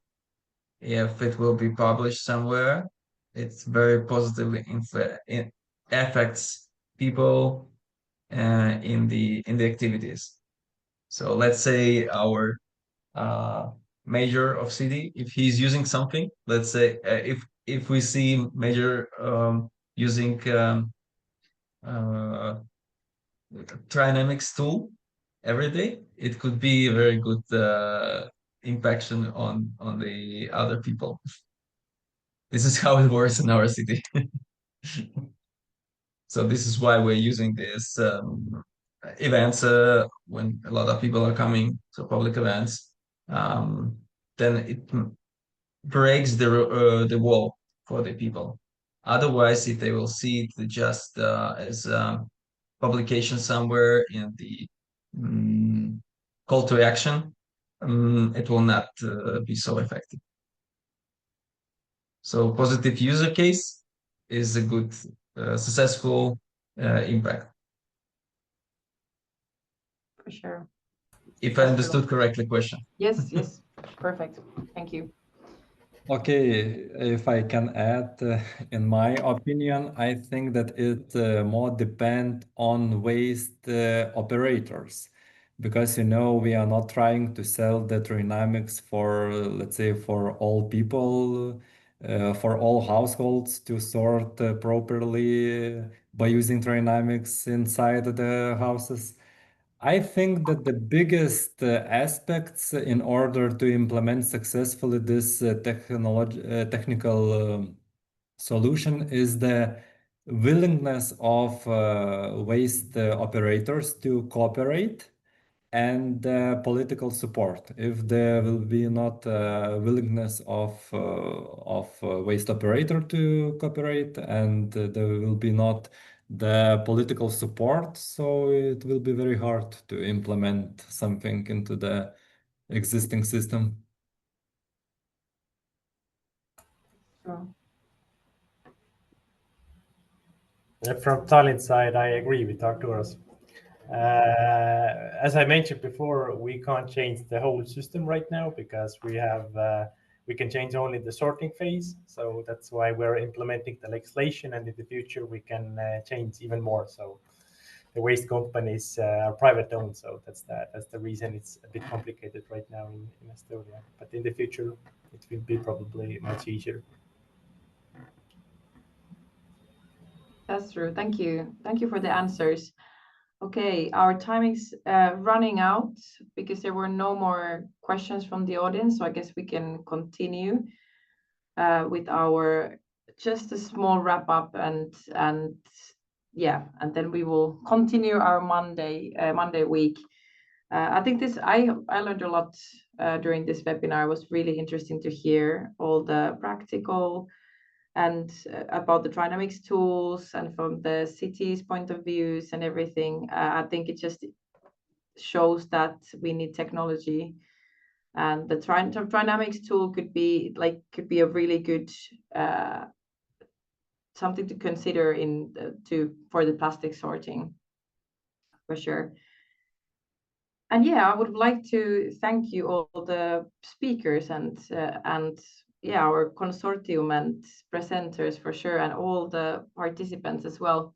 if it will be published somewhere, it's very positively it affects people in the activities. So let's say our major of city, if he's using something, let's say if we see major using trinamiX tool every day, it could be a very good impact on the other people. This is how it works in our city. So this is why we're using this events when a lot of people are coming, so public events. Then it breaks the wall for the people. Otherwise, if they will see it just as a publication somewhere in the call to action, it will not be so effective. So positive user case is a good, successful impact. For sure. If I understood correctly, question. Yes, yes, perfect. Thank you. Okay, if I can add, in my opinion, I think that it more depend on waste operators, because we are not trying to sell the trinamiX for, let's say, for all people, for all households to sort properly by using trinamiX inside the houses. I think that the biggest aspects in order to implement successfully this technical solution is the willingness of waste operators to cooperate and political support. If there will be not willingness of waste operator to cooperate, and there will be not the political support, so it will be very hard to implement something into the existing system. Sure. From Tallinn side, I agree with Arturas. As I mentioned before, we can't change the whole system right now because we can change only the sorting phase. So that's why we're implementing the legislation, and in the future we can change even more. So the waste companies are private owned, so that's the reason it's a bit complicated right now in Estonia. But in the future, it will be probably much easier. That's true. Thank you. Thank you for the answers. Okay, our time is running out because there were no more questions from the audience. So I guess we can continue with our just a small wrap up and then we will continue our Monday week. I think I learned a lot during this webinar. It was really interesting to hear all the practical and about the trinamiX tools and from the city's point of views and everything. I think it just shows that we need technology, and the trinamiX tool could be a really good something to consider for the plastic sorting, for sure. And yeah, I would like to thank you all the speakers and our consortium and presenters for sure, and all the participants as well.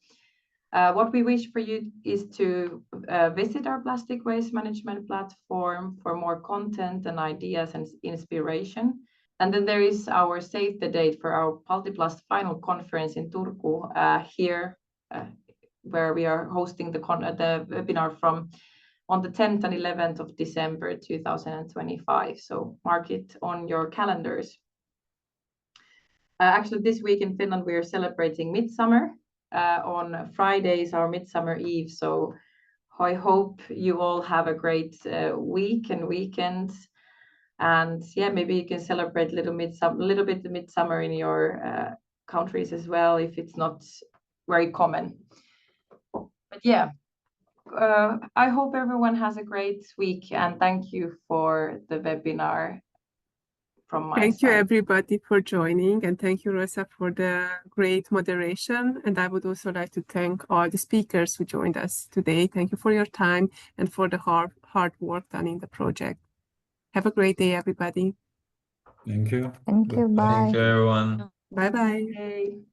What we wish for you is to visit our plastic waste management platform for more content and ideas and inspiration. And then there is our save the date for our BALTIPLAST final conference in Turku where we are hosting the webinar from on the 10th and 11th of December 2025. So mark it on your calendars. Actually, this week in Finland, we are celebrating Midsummer. On Friday is our Midsummer Eve. So I hope you all have a great week and weekend. And yeah, maybe you can celebrate a little bit the Midsummer in your countries as well, if it's not very common. But yeah, I hope everyone has a great week, and thank you for the webinar from my side. Thank you everybody for joining, and thank you Rosa for the great moderation. And I would also like to thank all the speakers who joined us today. Thank you for your time and for the hard work done in the project. Have a great day, everybody. Thank you. Thank you. Bye. Thank you, everyone. Bye-bye. Hey.